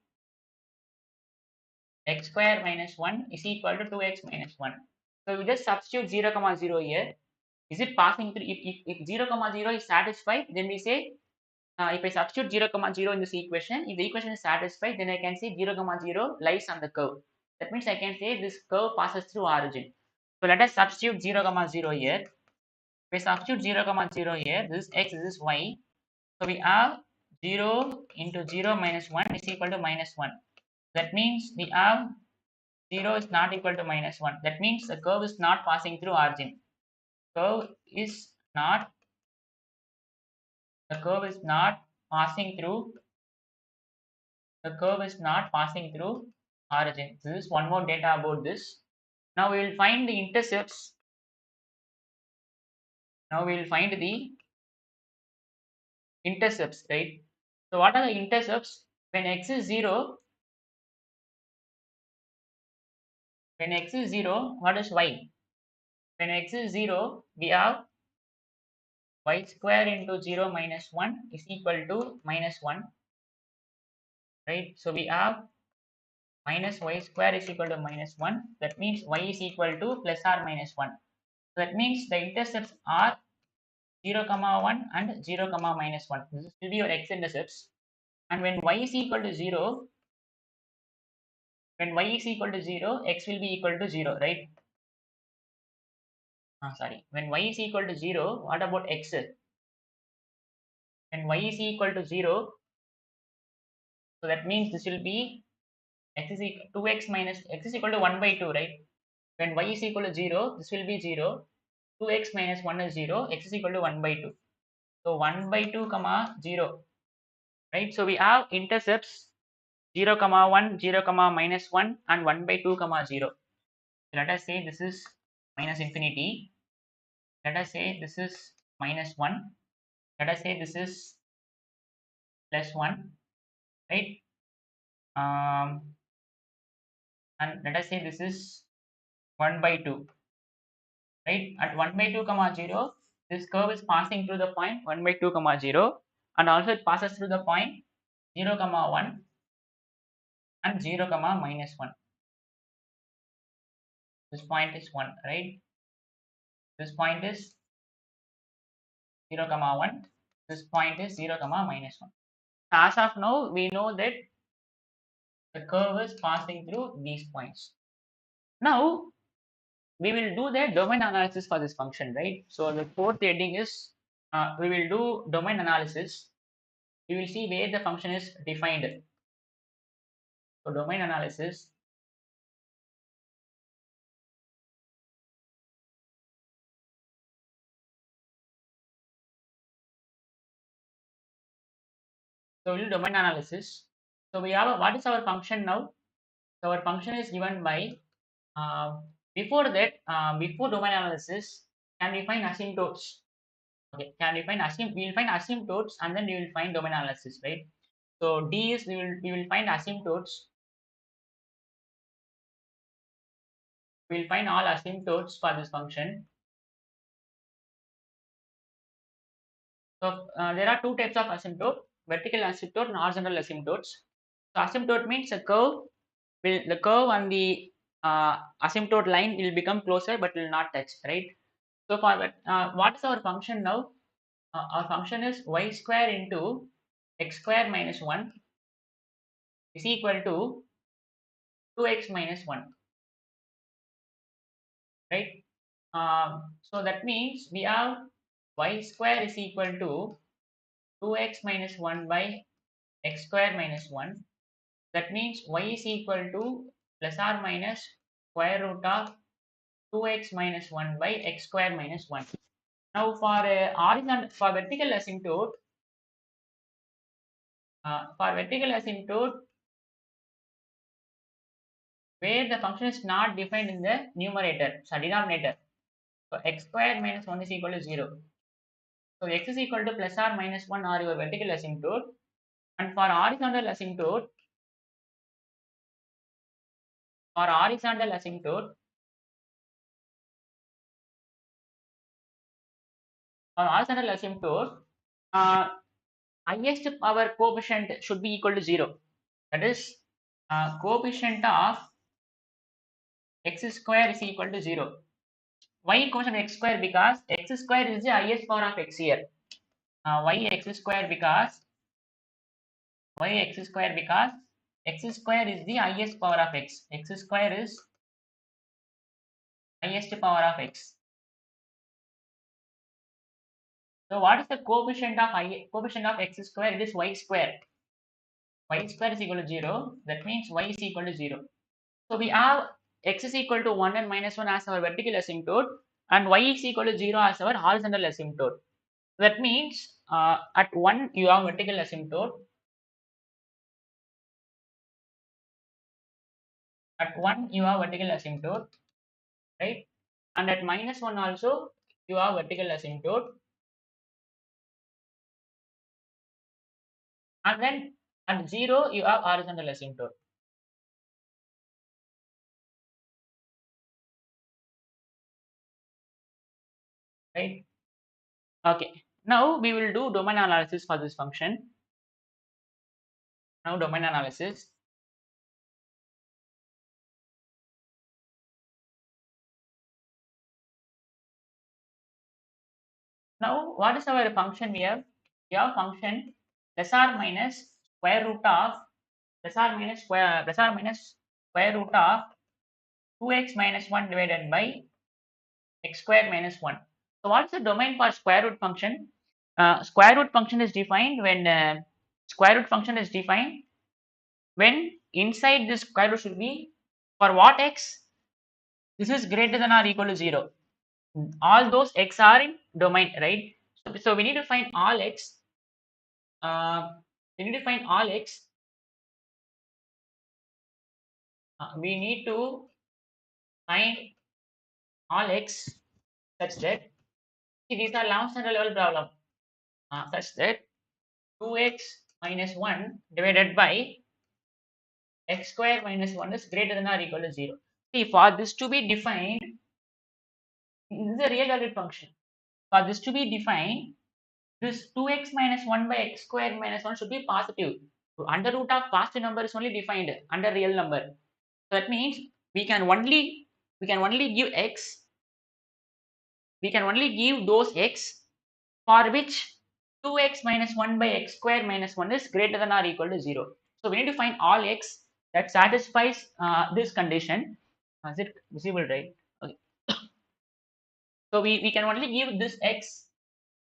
x square minus 1 is equal to 2x minus 1. So we just substitute 0 comma 0 here. Is it passing through? If 0 comma 0 is satisfied, then we say if I substitute 0 comma 0 in this equation, if the equation is satisfied, then I can say 0 comma 0 lies on the curve. That means I can say this curve passes through origin. So let us substitute 0 comma 0 here. If I substitute 0 comma 0 here, this is x, this is y. So we have 0 into 0 minus 1 is equal to minus 1. That means we have 0 is not equal to minus 1. That means the curve is not passing through origin. Curve is not the curve is not passing through origin. This is one more data about this. Now we will find the intercepts. Now we will find the intercepts, right? So what are the intercepts? When x is 0, when x is 0, what is y? When x is 0, we have y square into 0 minus 1 is equal to minus 1, right? So we have minus y square is equal to minus 1. That means y is equal to plus or minus 1. So that means the intercepts are 0 comma 1 and 0 comma minus 1. This will be your x intercepts. And when y is equal to 0, x will be equal to 0, right? Sorry. When y is equal to 0, what about x? When y is equal to 0, so that means this will be x is equal 2x minus x is equal to 1 by 2, right? When y is equal to 0, this will be 0. 2x minus 1 is 0. X is equal to 1 by 2. So 1 by 2 comma 0, right? So we have intercepts 0 comma 1, 0 comma minus 1, and 1 by 2 comma 0. Let us say this is minus infinity. Let us say this is minus 1. Let us say this is plus 1, right? And let us say this is 1 by 2, right? At 1 by 2 comma 0, this curve is passing through the point 1 by 2 comma 0, and also it passes through the point 0 comma 1 and 0 comma minus 1. This point is 1, right? This point is 0 comma 1. This point is 0 comma minus 1. As of now, we know that the curve is passing through these points. Now, we will do the domain analysis for this function, right? So the fourth heading is we will do domain analysis. We will see where the function is defined. So domain analysis. So we'll do domain analysis. So we have what is our function now? So our function is given by before that before domain analysis, can we find asymptotes? Okay, can we find we will find asymptotes and then we will find domain analysis, right? So D is we will find asymptotes. We will find all asymptotes for this function. So there are two types of asymptote: vertical asymptote and horizontal asymptotes. So asymptote means a curve will the curve and the asymptote line will become closer but will not touch, right? So for that, what is our function now? Our function is y square into x square minus 1 is equal to 2x minus 1, right? So that means we have y square is equal to 2x minus 1 by x square minus 1. That means y is equal to plus or minus square root of 2x minus 1 by x square minus 1. Now for horizontal, for vertical asymptote, where the function is not defined in the numerator, so denominator. So x square minus 1 is equal to 0. So x is equal to plus or minus 1 are your vertical asymptote. And for horizontal asymptote, uh, highest power coefficient should be equal to 0. That is, coefficient of x square is equal to 0. Why coefficient x square? Because x square is the highest power of x here. Why x square? Because x square is the highest power of x. X square is highest power of x. So what is the coefficient of x square? It is y square. Y square is equal to 0. That means y is equal to 0. So we have x is equal to 1 and minus 1 as our vertical asymptote, and y is equal to 0 as our horizontal asymptote. That means at 1 you have vertical asymptote. At 1 you have vertical asymptote, right? And at minus 1 also you have vertical asymptote. And then at 0 you have horizontal asymptote, right? Okay. Now we will do domain analysis for this function. Now domain analysis. Now what is our function here? We have function plus or minus square root of plus or minus square root of 2x minus 1 divided by x square minus 1. So what's the domain for square root function? Square root function is defined when square root function is defined when inside this square root should be for what x this is greater than or equal to 0. All those x are in domain, right? So we need to find all x. Uh, we need to find all x we need to find all x such that, see, these are long-standard level problem, such that 2x minus 1 divided by x square minus 1 is greater than or equal to 0. See, for this to be defined, this is a real valued function. For this to be defined, this 2x minus 1 by x square minus 1 should be positive. So under root of positive number is only defined under real number. So that means we can only give x, we can only give those x for which 2x minus 1 by x square minus 1 is greater than or equal to 0. So we need to find all x that satisfies this condition. Is it visible, right? Okay. So we can only give this x,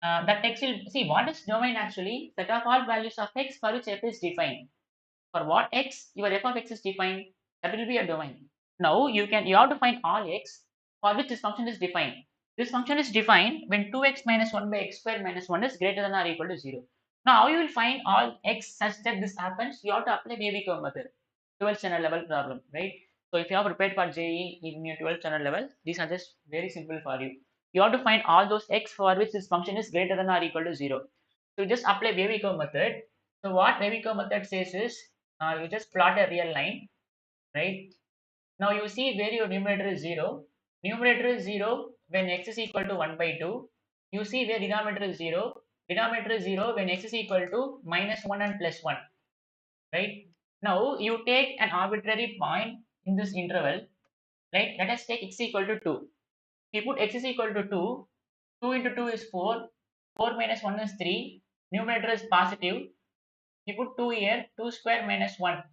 that x will, see, what is domain actually? Set of all values of x for which f is defined. For what x your f of x is defined, that will be a domain. Now you have to find all x for which this function is defined. This function is defined when 2x minus 1 by x square minus 1 is greater than or equal to 0. Now how you will find all x such that this happens? You have to apply baby curve method. 12th standard level problem, right? So if you have prepared for JE in your 12th standard level, these are just very simple for you. You have to find all those x for which this function is greater than or equal to 0. So you just apply baby curve method. So what baby curve method says is, you just plot a real line, right? Now you see where your numerator is 0. Numerator is 0 when x is equal to 1 by 2. You see where denominator is 0. Denominator is 0 when x is equal to minus 1 and plus 1, right? Now you take an arbitrary point in this interval, right? Let us take x equal to 2. If you put x is equal to 2, 2 into 2 is 4, 4 minus 1 is 3, numerator is positive. You put 2 here, 2 square minus 1.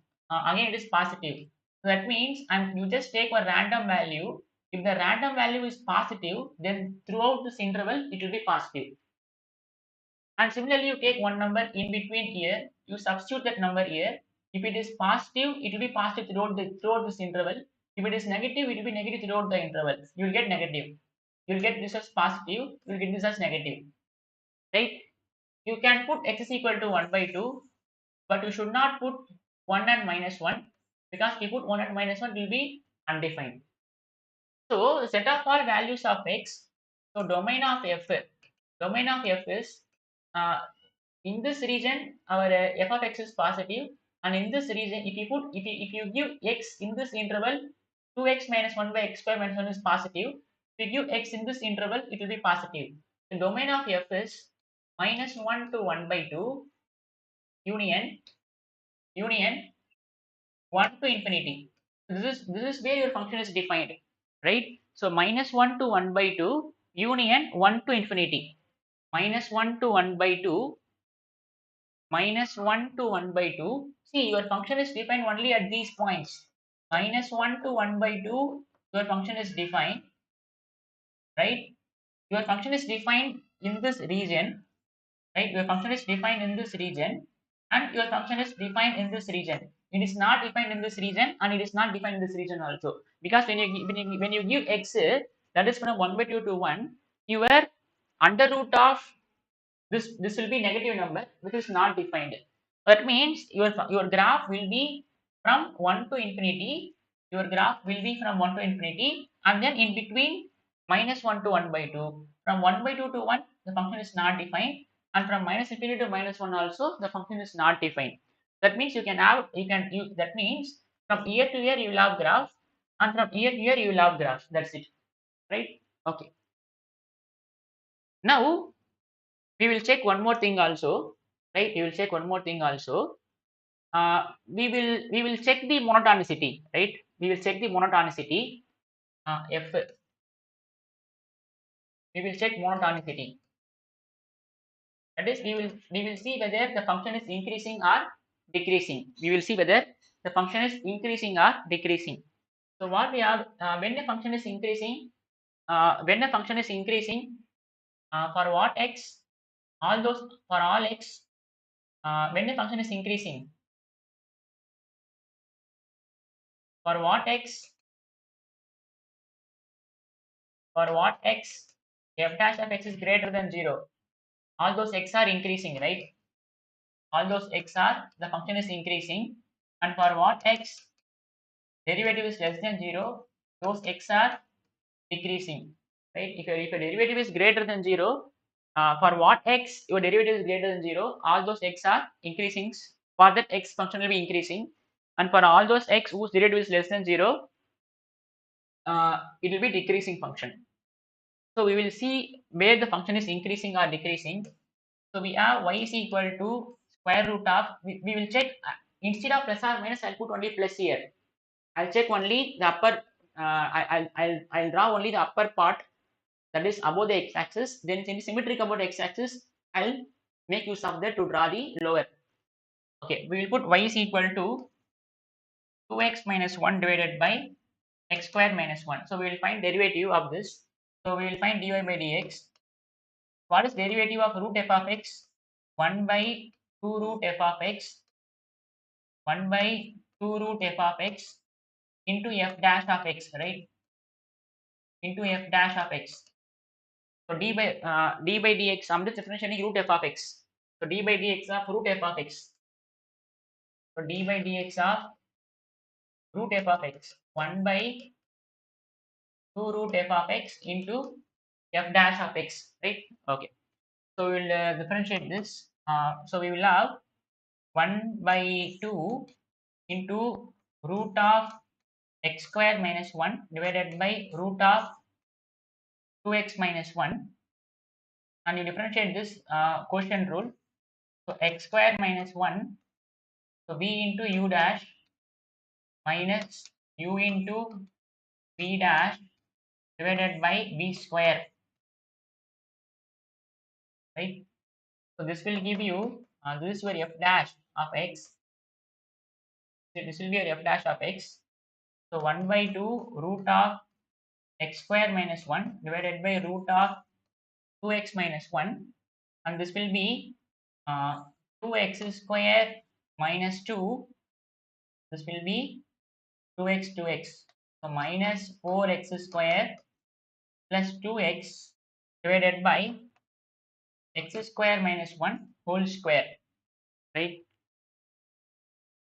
Again, it is positive. So that means, and you just take a random value. If the random value is positive, then throughout this interval, it will be positive. And similarly, you take one number in between here, you substitute that number here. If it is positive, it will be positive throughout this interval. If it is negative, it will be negative throughout the interval. You will get negative. You will get this as positive, you will get this as negative. Right? You can put x is equal to 1 by 2, but you should not put 1 and minus 1, because if you put 1 and minus 1 it will be undefined. So set of all values of x. So domain of f is, uh, in this region our f of x is positive, and in this region if you give x in this interval, 2x minus 1 by x square minus 1 is positive. If you give x in this interval, it will be positive. The domain of f is minus 1 to 1 by 2 union union 1 to infinity. This is where your function is defined, right? So minus 1 to 1 by 2 union 1 to infinity. Minus 1 to 1 by 2, minus 1 to 1 by 2. See, your function is defined only at these points. Minus 1 to 1 by 2, your function is defined, right? Your function is defined in this region, right? Your function is defined in this region, and your function is defined in this region. It is not defined in this region, and it is not defined in this region also, because when you give x, that is from 1 by 2 to 1, your under root of this will be negative number which is not defined. That means your graph will be from 1 to infinity. Your graph will be from 1 to infinity, and then in between minus 1 to 1 by 2. From 1 by 2 to 1, the function is not defined, and from minus infinity to minus 1 also the function is not defined. That means that means from year to year you will have graph, and from year to year you will have graph. That's it, right? Okay. Now we will check one more thing also, right? We will check one more thing also. We will check the monotonicity, right? We will check the monotonicity. F We will check monotonicity. That is, we will see whether the function is increasing or decreasing. We will see whether the function is increasing or decreasing. So what we have, when the function is increasing, for what x, all those for all x, when the function is increasing, for what x, f dash of x is greater than 0, all those x are increasing, right? All those x are, the function is increasing. And for what x, derivative is less than 0, those x are decreasing, right? If your derivative is greater than 0, for what x your derivative is greater than 0, all those x are increasing. For that x function will be increasing, and for all those x whose derivative is less than 0, it will be decreasing function. So we will see where the function is increasing or decreasing. So we have y is equal to square root of, we will check, instead of plus or minus I'll put only plus here. I'll check only the upper, I'll draw only the upper part, that is above the x-axis. Then since symmetric about the x-axis, I'll make use of that to draw the lower. Okay, we will put y is equal to 2x minus 1 divided by x square minus 1. So we will find derivative of this. So we will find dy by dx. What is derivative of root f of x? 1 by 2 root f of x, 1 by 2 root f of x into f dash of x, right? Into f dash of x. So d by dx, I'm just differentiating root f of x. So d by dx of root f of x. So d by dx of root f of x, 1 by 2 root f of x into f dash of x, right? Okay. So we will differentiate this. So we will have 1 by 2 into root of x square minus 1 divided by root of 2x minus 1, and you differentiate this quotient rule. So x square minus 1, so v into u dash minus u into v dash divided by v square, right? So this will give you, this is your f dash of x. So this will be your f dash of x. So 1 by 2 root of x square minus 1 divided by root of 2x minus 1, and this will be 2x square minus 2. This will be 2x. So minus 4x square plus 2x divided by x square minus 1 whole square, right?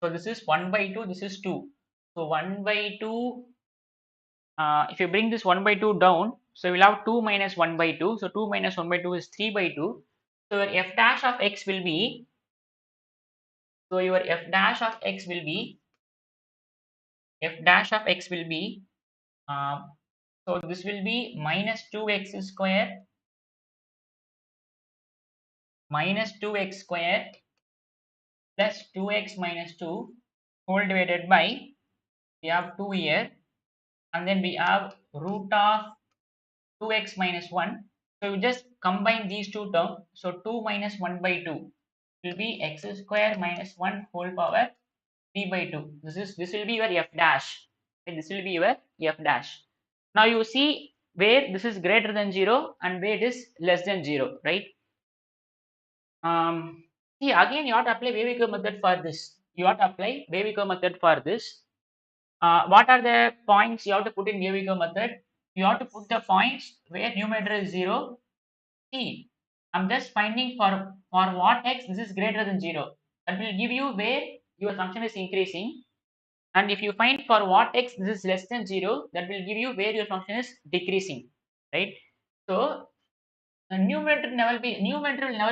So this is 1 by 2, this is 2. So 1 by 2, if you bring this 1 by 2 down, so we'll have 2 minus 1 by 2. So 2 minus 1 by 2 is 3 by 2. So your f dash of x will be, so your f dash of x will be, f dash of x will be, so this will be minus 2x square minus 2x square plus 2x minus 2 whole divided by, we have 2 here, and then we have root of 2x minus 1. So you just combine these two terms. So 2 minus 1 by 2 will be x square minus 1 whole power 3 by 2. This will be your f dash. Okay, this will be your f dash. Now you see where this is greater than 0 and where it is less than 0, right? See, again you have to apply Weyerhaeuser method for this. You have to apply Weyerhaeuser method for this. What are the points you have to put in Weyerhaeuser method? You have to put the points where numerator is 0. See, I'm just finding for what x this is greater than 0. That will give you where your function is increasing. And if you find for what x this is less than 0, that will give you where your function is decreasing, right? So the numerator will never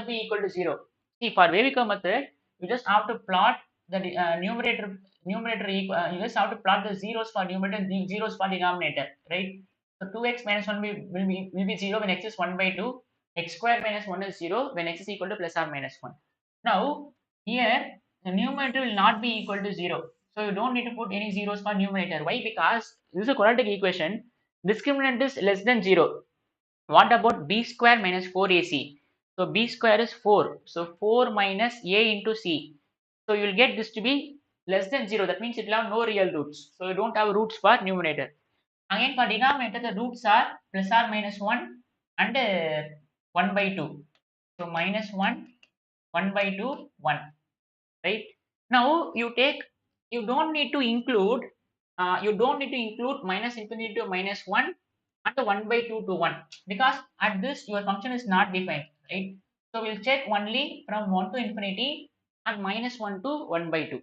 be equal to 0. See, for Weyerhaeuser method, you just have to plot the numerator you just have to plot the zeros for numerator and the zeros for denominator, right? So 2x minus 1 will be 0 when x is 1 by 2. X square minus 1 is 0 when x is equal to plus or minus 1. Now here the numerator will not be equal to 0. So you don't need to put any zeros for numerator. Why? Because this is a quadratic equation. Discriminant is less than 0. What about b square minus 4ac? So b square is 4. So 4 minus a into c. So you will get this to be less than 0. That means it will have no real roots. So you don't have roots for numerator. Again for denominator, the roots are plus or minus 1 and 1 by 2. So minus 1, 1 by 2, 1. Right? Now you don't need to include, minus infinity to minus 1 and the 1 by 2 to 1, because at this your function is not defined, right? So we'll check only from 1 to infinity and minus 1 to 1 by 2.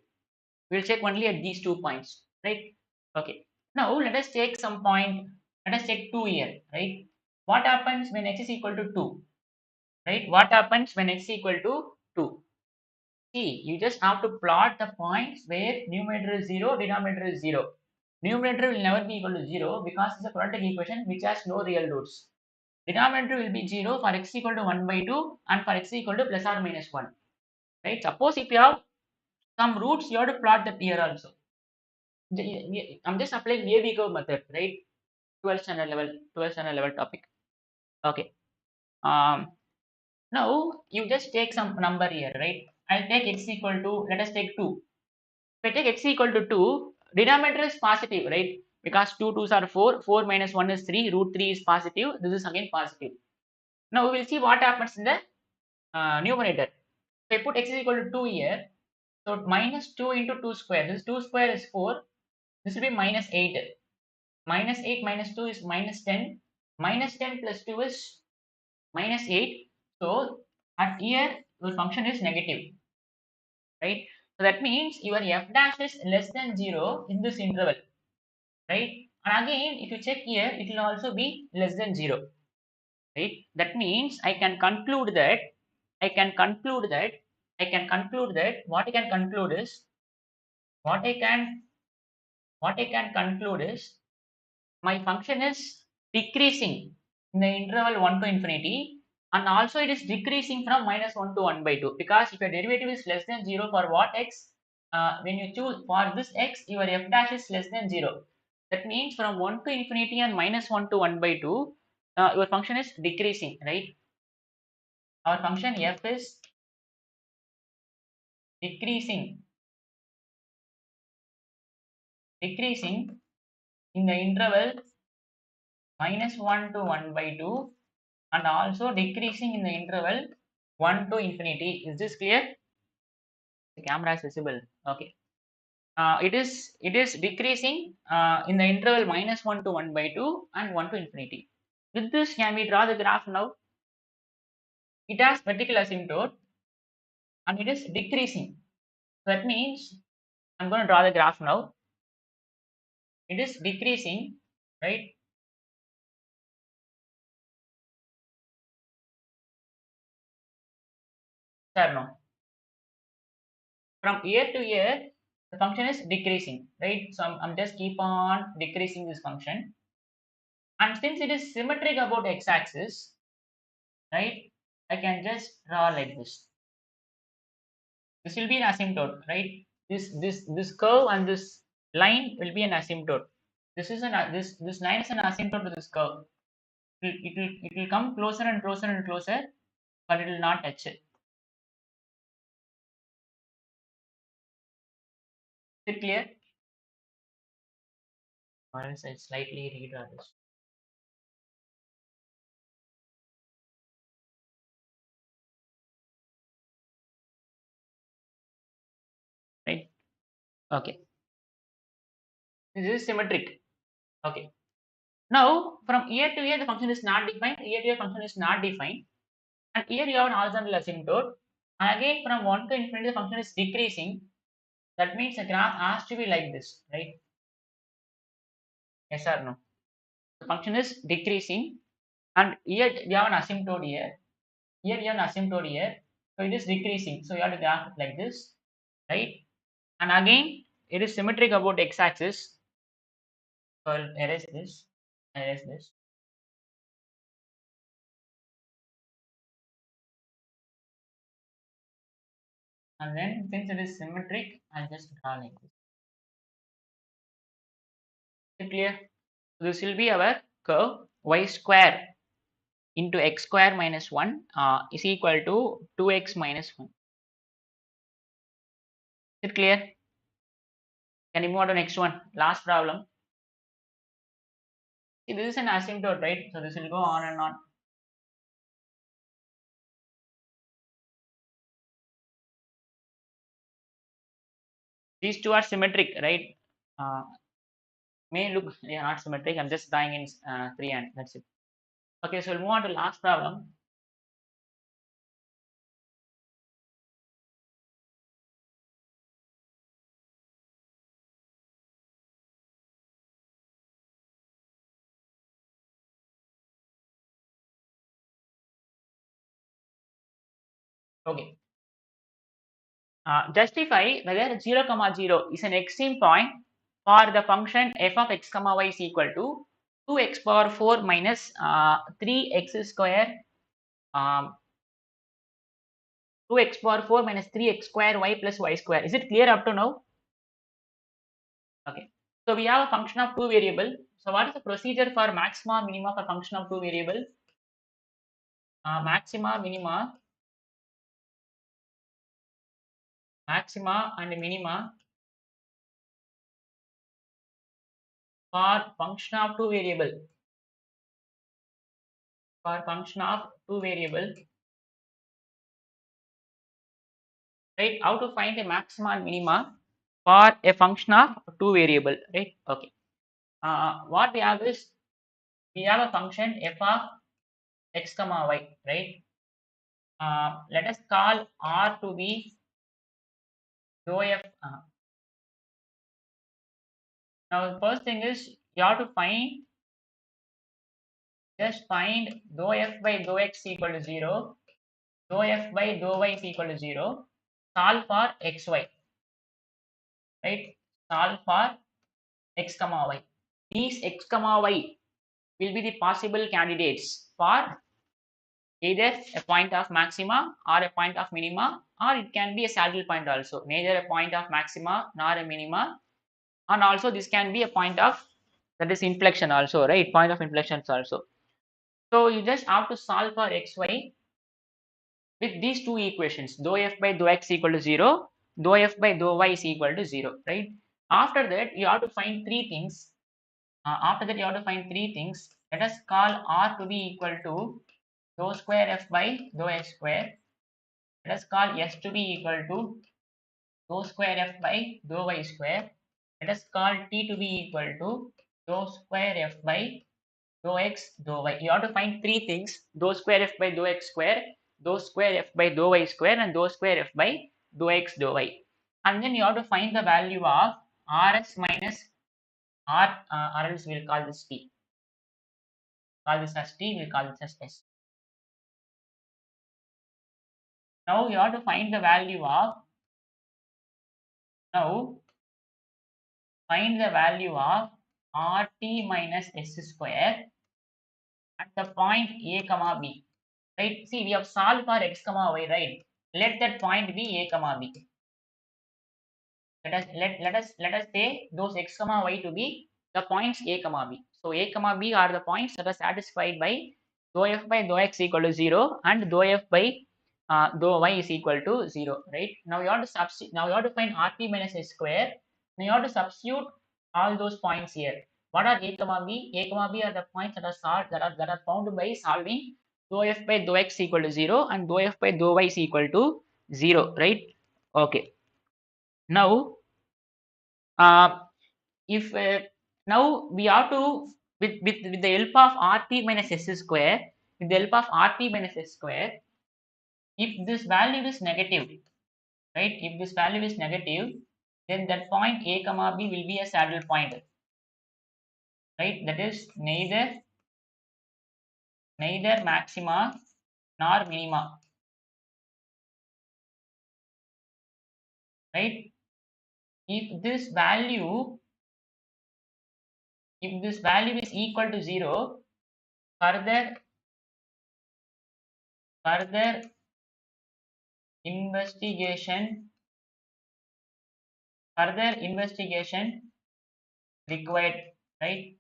We'll check only at these 2 points, right? Okay. Now let us take some point. Let us take 2 here, right? What happens when x is equal to 2, right? What happens when x is equal to 2? See, you just have to plot the points where numerator is 0, denominator is 0. Numerator will never be equal to 0 because it's a quadratic equation which has no real roots. Denominator will be 0 for x equal to 1 by 2 and for x equal to plus or minus 1. Right? Suppose if you have some roots, you have to plot that here also. I'm just applying AB curve method, right? 12th standard level topic. Okay. Um, Now you just take some number here, right? I'll take x equal to, let us take 2. If I take x equal to 2, denominator is positive, right? Because 2 2s are 4, 4 minus 1 is 3, root 3 is positive, this is again positive. Now we will see what happens in the numerator. If I put x is equal to 2 here, so minus 2 into 2 square, this 2 square is 4, this will be minus 8. Minus 8 minus 2 is minus 10, minus 10 plus 2 is minus 8. So at here, your function is negative, right? So that means your f dash is less than 0 in this interval, right? And again, if you check here, it will also be less than 0, right? That means I can conclude that, I can conclude that, I can conclude that what I can conclude is, what I can, what I can conclude is my function is decreasing in the interval 1 to infinity, and also it is decreasing from minus 1 to 1 by 2, because if your derivative is less than 0 for what x, when you choose for this x, your f dash is less than 0. That means from 1 to infinity and minus 1 to 1 by 2, your function is decreasing, right? Our function f is decreasing, decreasing in the interval minus 1 to 1 by 2, and also decreasing in the interval 1 to infinity. Is this clear? The camera is visible. Okay. It is decreasing in the interval minus 1 to 1 by 2 and 1 to infinity. With this, can we draw the graph now? It has vertical asymptote and it is decreasing. So that means I'm going to draw the graph now. It is decreasing, right? Sir, no. From year to year, the function is decreasing, right? So I'm just keep on decreasing this function. And since it is symmetric about x-axis, right, I can just draw like this. This will be an asymptote, right? This curve and this line will be an asymptote. This line is an asymptote to this curve. It will come closer and closer and closer, but it will not touch it. Is it clear? Or else I slightly redraw this. Right? Okay. This is symmetric. Okay. Now from year to year the function is not defined. Year to year function is not defined. And here you have an horizontal asymptote. And again from 1 to infinity the function is decreasing. That means the graph has to be like this, right? Yes or no? The function is decreasing, and here we have an asymptote here. Here we have an asymptote here. So it is decreasing. So you have to graph it like this, right? And again, it is symmetric about x-axis. So I'll erase this. Erase this. And then since it is symmetric, I'll just draw like this. Is it clear? So this will be our curve y square into x square minus 1 is equal to 2x minus 1. Is it clear? Can you move on to next one? Last problem. See, this is an asymptote, right? So this will go on and on. These two are symmetric, right? Uh, may look they are not symmetric. I'm just drawing in three and that's it. Okay, so we'll move on to last problem. Okay. Justify whether 0 comma 0 is an extreme point for the function f of x comma y is equal to 2x power 4 minus 3x square, um, 2x power 4 minus 3x square y plus y square. Is it clear up to now? Okay. So we have a function of two variable. So what is the procedure for maxima minima for function of two variable? Maxima and minima for function of two variable. For function of two variable, right? How to find the maxima and minima for a function of two variable, right? Okay. What we have is we have a function f of x comma y, right? Let us call R to be dou f. Now the first thing is you have to find, just find dou f by dou x equal to 0, dou f by dou y is equal to 0, solve for xy, right? Solve for x comma y. These x comma y will be the possible candidates for either a point of maxima or a point of minima, or it can be a saddle point also, neither a point of maxima nor a minima, and also this can be a point of, that is inflection also, right? Point of inflections also. So you just have to solve for xy with these two equations, dou f by dou x equal to 0, dou f by dou y is equal to 0, right? After that you have to find three things. Let us call R to be equal to dou square f by dou x square. Let us call S to be equal to dou square f by dou y square. Let us call T to be equal to dou square f by dou x dou y. You have to find three things: dou square f by dou x square, dou square f by dou y square, and dou square f by dou x dou y. And then you have to find the value of Rs minus R, or else we'll call this T. Call this as T, we'll call this as S. Now you have to find the value of, now find the value of RT minus S square at the point A comma B. Right? See, we have solved for x comma y, right? Let that point be A comma B. Let us say those x comma y to be the points A comma B. So A comma B are the points that are satisfied by dou f by dou x equal to 0 and dou f by dou y is equal to 0. Right? Now you have to substitute. Now you have to find RT minus S square. Now you have to substitute all those points here. What are A comma B? A comma B are the points that are solved, that are found by solving dou f by dou x equal to 0 and dou f by dou y is equal to 0. Right? Okay. Now uh, if now we have to, with the help of RT minus S square, with the help of RT minus S square, if this value is negative, right? If this value is negative, then that point A comma B will be a saddle point, right? That is neither maxima nor minima, right? If this value, is equal to 0, further investigation required, right?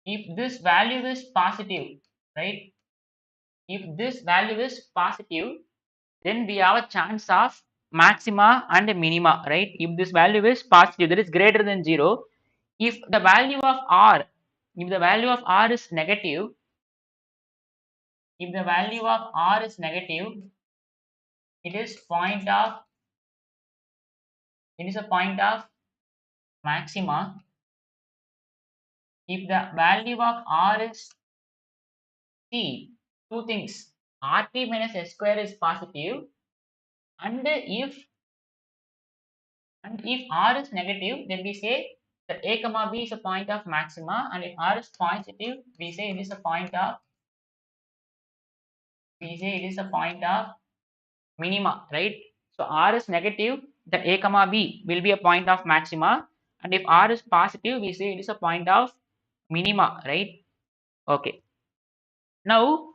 If this value is positive, right? If this value is positive, then we have a chance of maxima and minima, right? If this value is positive, that is greater than 0. If the value of R, if the value of R is negative, if the value of R is negative, it is a point of maxima. If the value of R is, see, two things, RT minus S square is positive, and if R is negative, then we say that A comma B is a point of maxima, and if R is positive, we say it is a point of minima, right? So R is negative, that A comma B will be a point of maxima, and if R is positive, we say it is a point of minima, right? Okay. Now,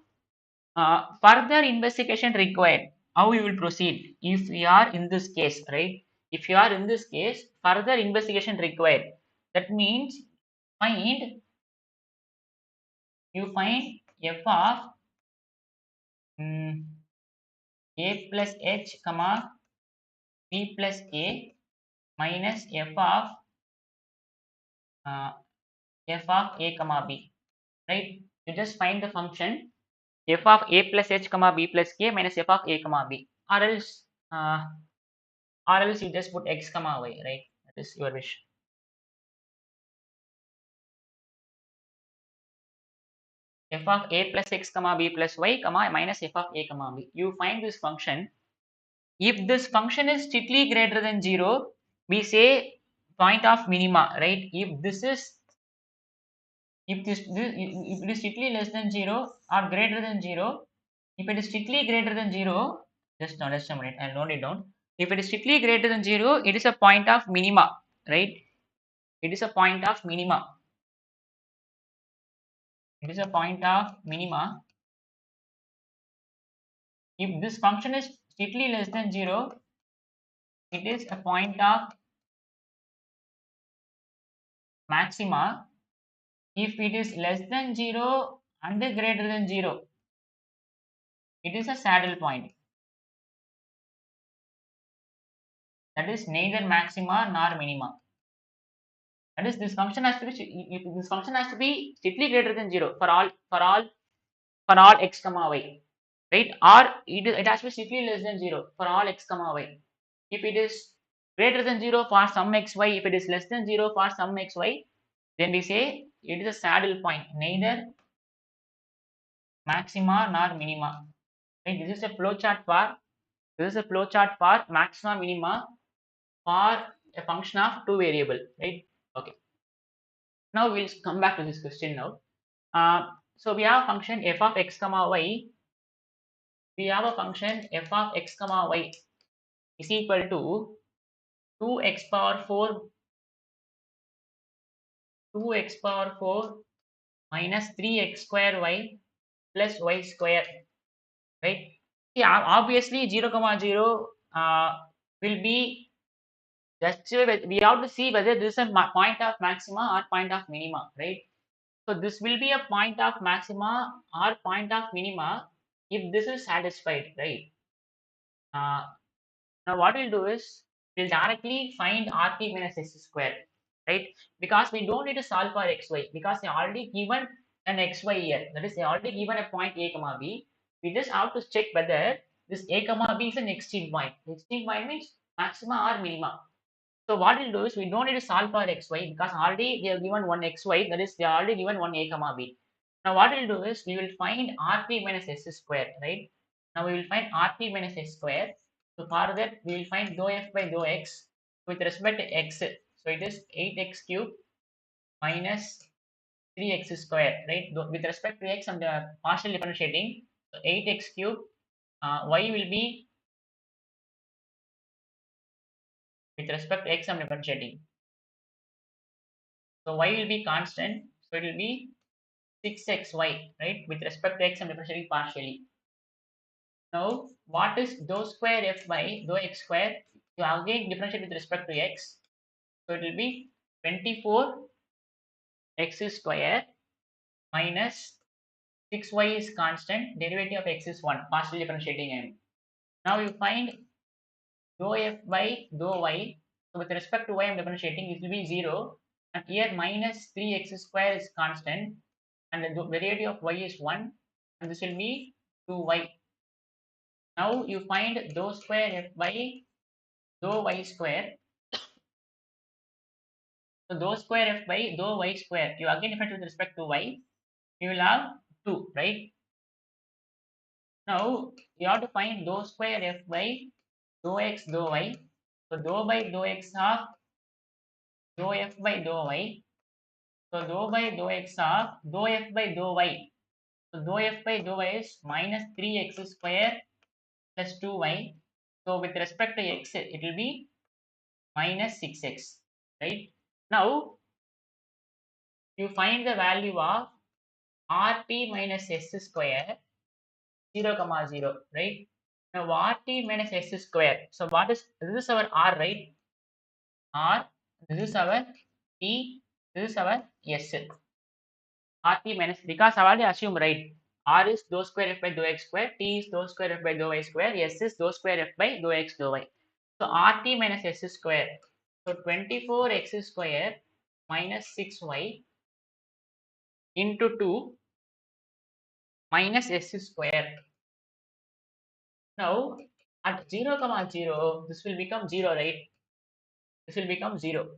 further investigation required. How we will proceed if we are in this case, right? If you are in this case, further investigation required. That means find you find f of a plus h comma b plus a minus uh, f of a comma b, right? You just find the function f of a plus h comma b plus k minus f of a comma b, uh, or else you just put x comma y, right? That is your wish. F of a plus x comma b plus y comma minus f of a comma b. You find this function. If this function is strictly greater than 0, we say point of minima, right? If it is strictly less than 0 or greater than 0, if it is strictly greater than 0, just a minute, I'll note it down. If it is strictly greater than 0, it is a point of minima, right? It is a point of minima. It is a point of minima. If this function is strictly less than 0, it is a point of maxima. If it is less than 0 and greater than 0, it is a saddle point. That is neither maxima nor minima. That is, this function has to be, if this function has to be strictly greater than 0 for all x comma y, right? Or it has to be strictly less than 0 for all x comma y. If it is greater than 0 for some xy, if it is less than 0 for some xy, then we say it is a saddle point, neither maxima nor minima. Right? This is a flowchart for maxima minima for a function of two variable, right? Okay. Now we'll come back to this question now. So we have a function f of x comma y. We have a function f of x comma y is equal to 2x power 4 2x power 4 minus 3x square y plus y square, right? Yeah, obviously 0 comma 0 will be just we have to see whether this is a point of maxima or point of minima, right? So this will be a point of maxima or point of minima if this is satisfied, right? Uh, Now what we'll do is we'll directly find RT minus S square, right? Because we don't need to solve for xy because they already given an xy here. That is, they already given a point a comma b. We just have to check whether this a comma b is an extreme point. Extreme point means maxima or minima. So what we'll do is we don't need to solve for xy because already they have given one xy. That is, they are already given one a comma b. Now what we'll do is we will find RT minus S square, right? Now we will find RT minus S square. So for that, we will find dou f by dou x with respect to x. So it is 8x cube minus 3x square, right? With respect to x, I'm partial differentiating. So 8x cube, y will be with respect to x, I'm differentiating. So y will be constant. So it will be 6xy, right? With respect to x, I'm differentiating partially. Now, what is dou square f by dou x square? You again differentiate with respect to x. So it will be 24 x square minus 6y is constant, derivative of x is 1, partially differentiating m. Now you find dou f by dou y. So with respect to y, I'm differentiating, it will be 0. And here minus 3x square is constant. And the derivative of y is 1. And this will be 2y. Now you find dou square f by dou y square. So dou square f by dou y square. You again differentiate with respect to y. You will have 2, right? Now you have to find dou square f by dou x dou y. So dou by dou x half dou f by dou y. So dou by dou x half dou f by dou y. So dou f by dou y is minus 3x square plus 2y. So with respect to x, it will be minus 6x, right? Now you find the value of rt minus s square 0 comma 0, right? Now rt minus s square. So what is this is our r, right? R, this is our t, this is our s. Rt minus, because I already assume, right? R is dou square f by dou x square, t is dou square f by dou y square, s is dou square f by dou x dou y. So rt minus s square. So 24x square minus 6y into 2 minus s square. Now at 0 comma 0, this will become 0, right? This will become 0.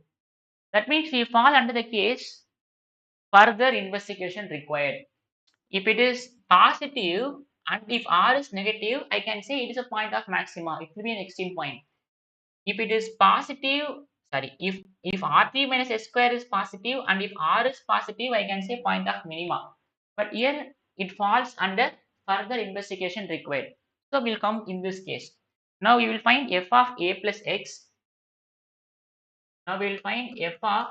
That means we fall under the case further investigation required. If it is positive and if r is negative, I can say it is a point of maxima. It will be an extreme point. If it is positive, sorry, if r3 minus s square is positive and if r is positive, I can say point of minima. But here it falls under further investigation required. So we'll come in this case. Now you will find f of a plus x. Now we will find f of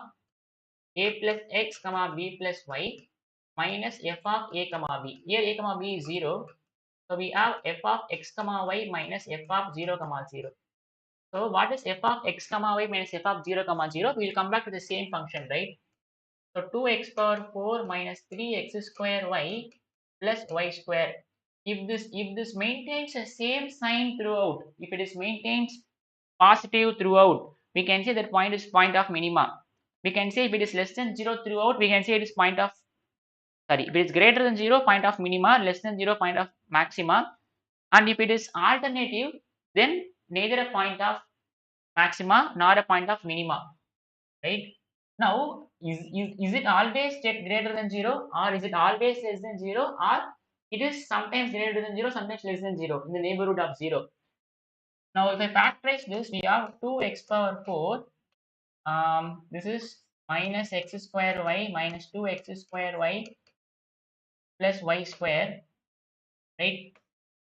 a plus x comma b plus y minus f of a comma b. Here a comma b is 0. So we have f of x comma y minus f of 0 comma 0. So what is f of x comma y minus f of 0 comma 0? We will come back to the same function, right? So 2x power 4 minus 3x square y plus y square. If this maintains the same sign throughout, if it is maintains positive throughout, we can say that point is point of minima. We can say if it is less than 0 throughout, we can say it is point of, sorry, if it is greater than 0, point of minima, less than 0, point of maxima. And if it is alternative, then neither a point of maxima nor a point of minima, right? Now, is it always greater than 0 or is it always less than 0 or it is sometimes greater than 0, sometimes less than 0 in the neighborhood of 0. Now, if I factorize this, we have 2x power 4. This is minus x square y minus 2x square y plus y square, right?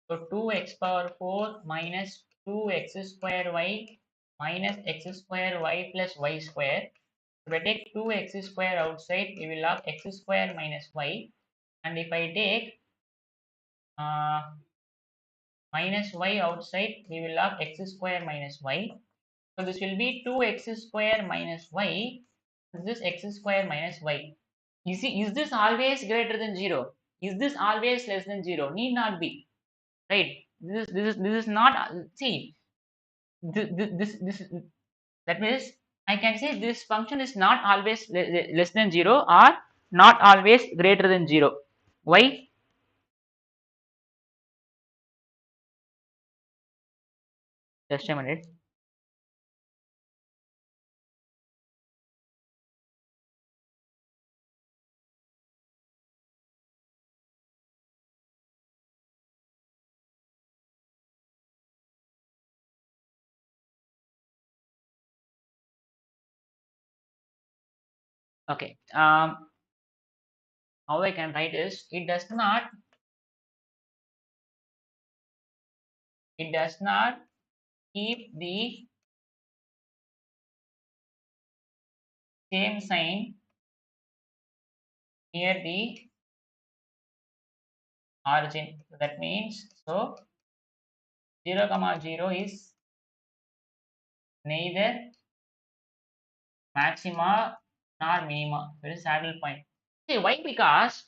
So 2x power 4 minus 2x square y minus x square y plus y square. If I take 2x square outside, we will have x square minus y. And if I take uh, minus y outside, we will have x square minus y. So this will be 2x square minus y. This is x square minus y. You see, is this always greater than 0? Is this always less than 0? Need not be, right? This is not, see, this that means I can say this function is not always less than 0 or not always greater than 0. Why? Just a minute. Okay. How I can write is it does not keep the same sign near the origin. That means, so 0 comma 0 is neither maxima nor minima. That is saddle point. See why? Because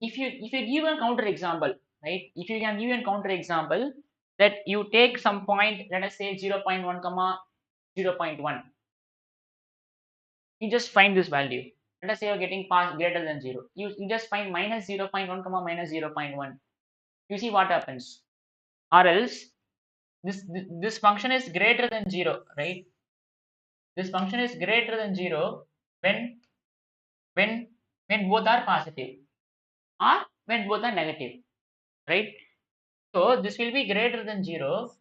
if you give a counter example, right? If you can give a counter example that you take some point, let us say 0 0.1 comma 0 0.1, you just find this value. Let us say you're getting past greater than 0. You just find minus 0 0.1 comma minus 0 0.1. You see what happens. Or else this function is greater than 0, right? This function is greater than 0 when when when both are positive or when both are negative, right? So this will be greater than 0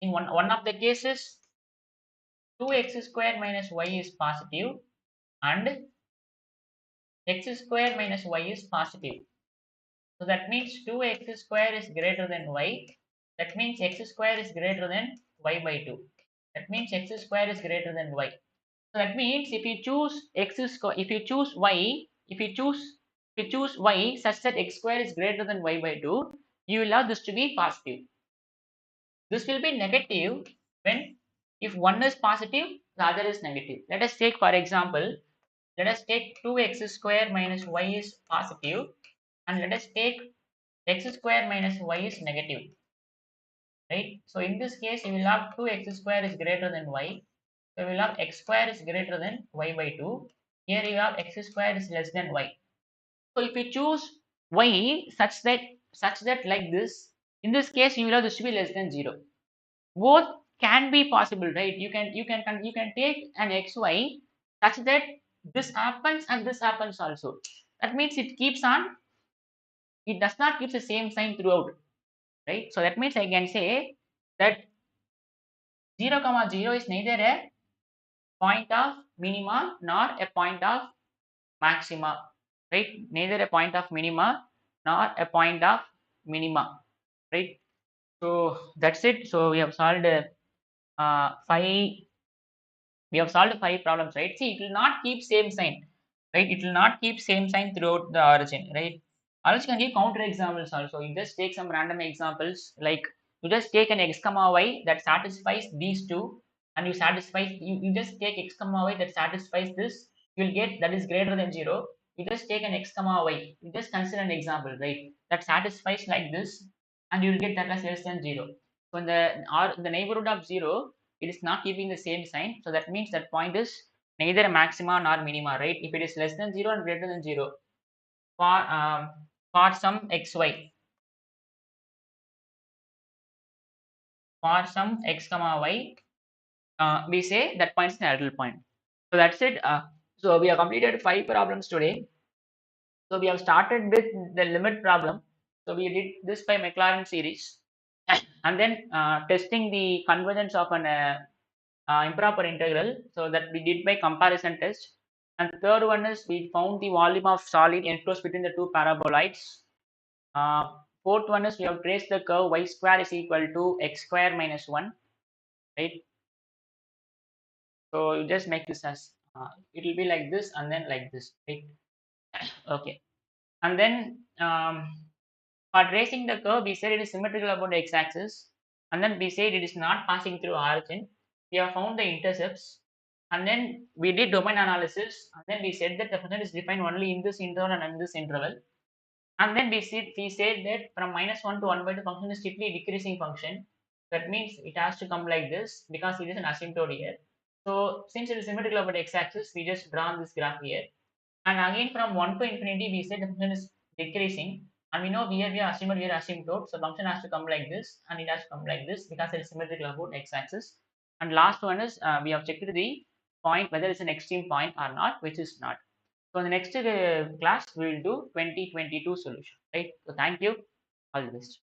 in one of the cases. 2x square minus y is positive and x square minus y is positive. So that means 2x square is greater than y. That means x square is greater than y by 2. That means x square is greater than y. So that means if you choose x square, if you choose y, if you choose y such that x square is greater than y by 2, you will have this to be positive. This will be negative when if one is positive, the other is negative. Let us take for example, let us take 2x square minus y is positive, and let us take x square minus y is negative, right? So in this case, you will have 2x square is greater than y. So we will have x square is greater than y by 2. Here you have x square is less than y. So if you choose y such that like this, in this case you will have this to be less than 0. Both can be possible, right? You can take an xy such that this happens and this happens also. That means it keeps on, it does not keep the same sign throughout, right? So that means I can say that 0 comma 0 is neither a point of minima nor a point of maxima, right? Neither a point of minima nor a point of minima, right? So that's it. So five we have solved five problems, right? See, it will not keep same sign, right? It will not keep same sign throughout the origin, right? Also can give counter examples also. You just take some random examples, like you just take an x comma y that satisfies these two, and you just take x comma y that satisfies this, you'll get that is greater than 0. You just take an x comma y, you just consider an example, right, that satisfies like this, and you'll get that as less than 0. So in the neighborhood of 0, it is not keeping the same sign. So that means that point is neither a maxima nor minima, right? If it is less than 0 and greater than 0, for some xy, for some x comma y, we say that point is an idle point. So that's it. So we have completed five problems today. So we have started with the limit problem. So we did this by Maclaurin series, and then testing the convergence of an improper integral. So that we did by comparison test. And the third one is we found the volume of solid enclosed between the two paraboloids. Fourth one is we have traced the curve y square is equal to x square minus 1, right? So you just make this as it will be like this and then like this, right? Okay. And then for tracing the curve, we said it is symmetrical about the x-axis, and then we said it is not passing through origin. We have found the intercepts, and then we did domain analysis, and then we said that the function is defined only in this interval and in this interval. And then we said that from -1 to 1 by 2 function is strictly decreasing function. That means it has to come like this because it is an asymptote here. So since it is symmetrical about x-axis, we just drawn this graph here. And again from 1 to infinity, we said the function is decreasing. And we know here we are assuming here asymptote. So function has to come like this and it has to come like this because it is symmetrical about x-axis. And last one is we have checked the point whether it's an extreme point or not, which is not. So in the next class, we will do 2022 solution, right? So thank you. All the best.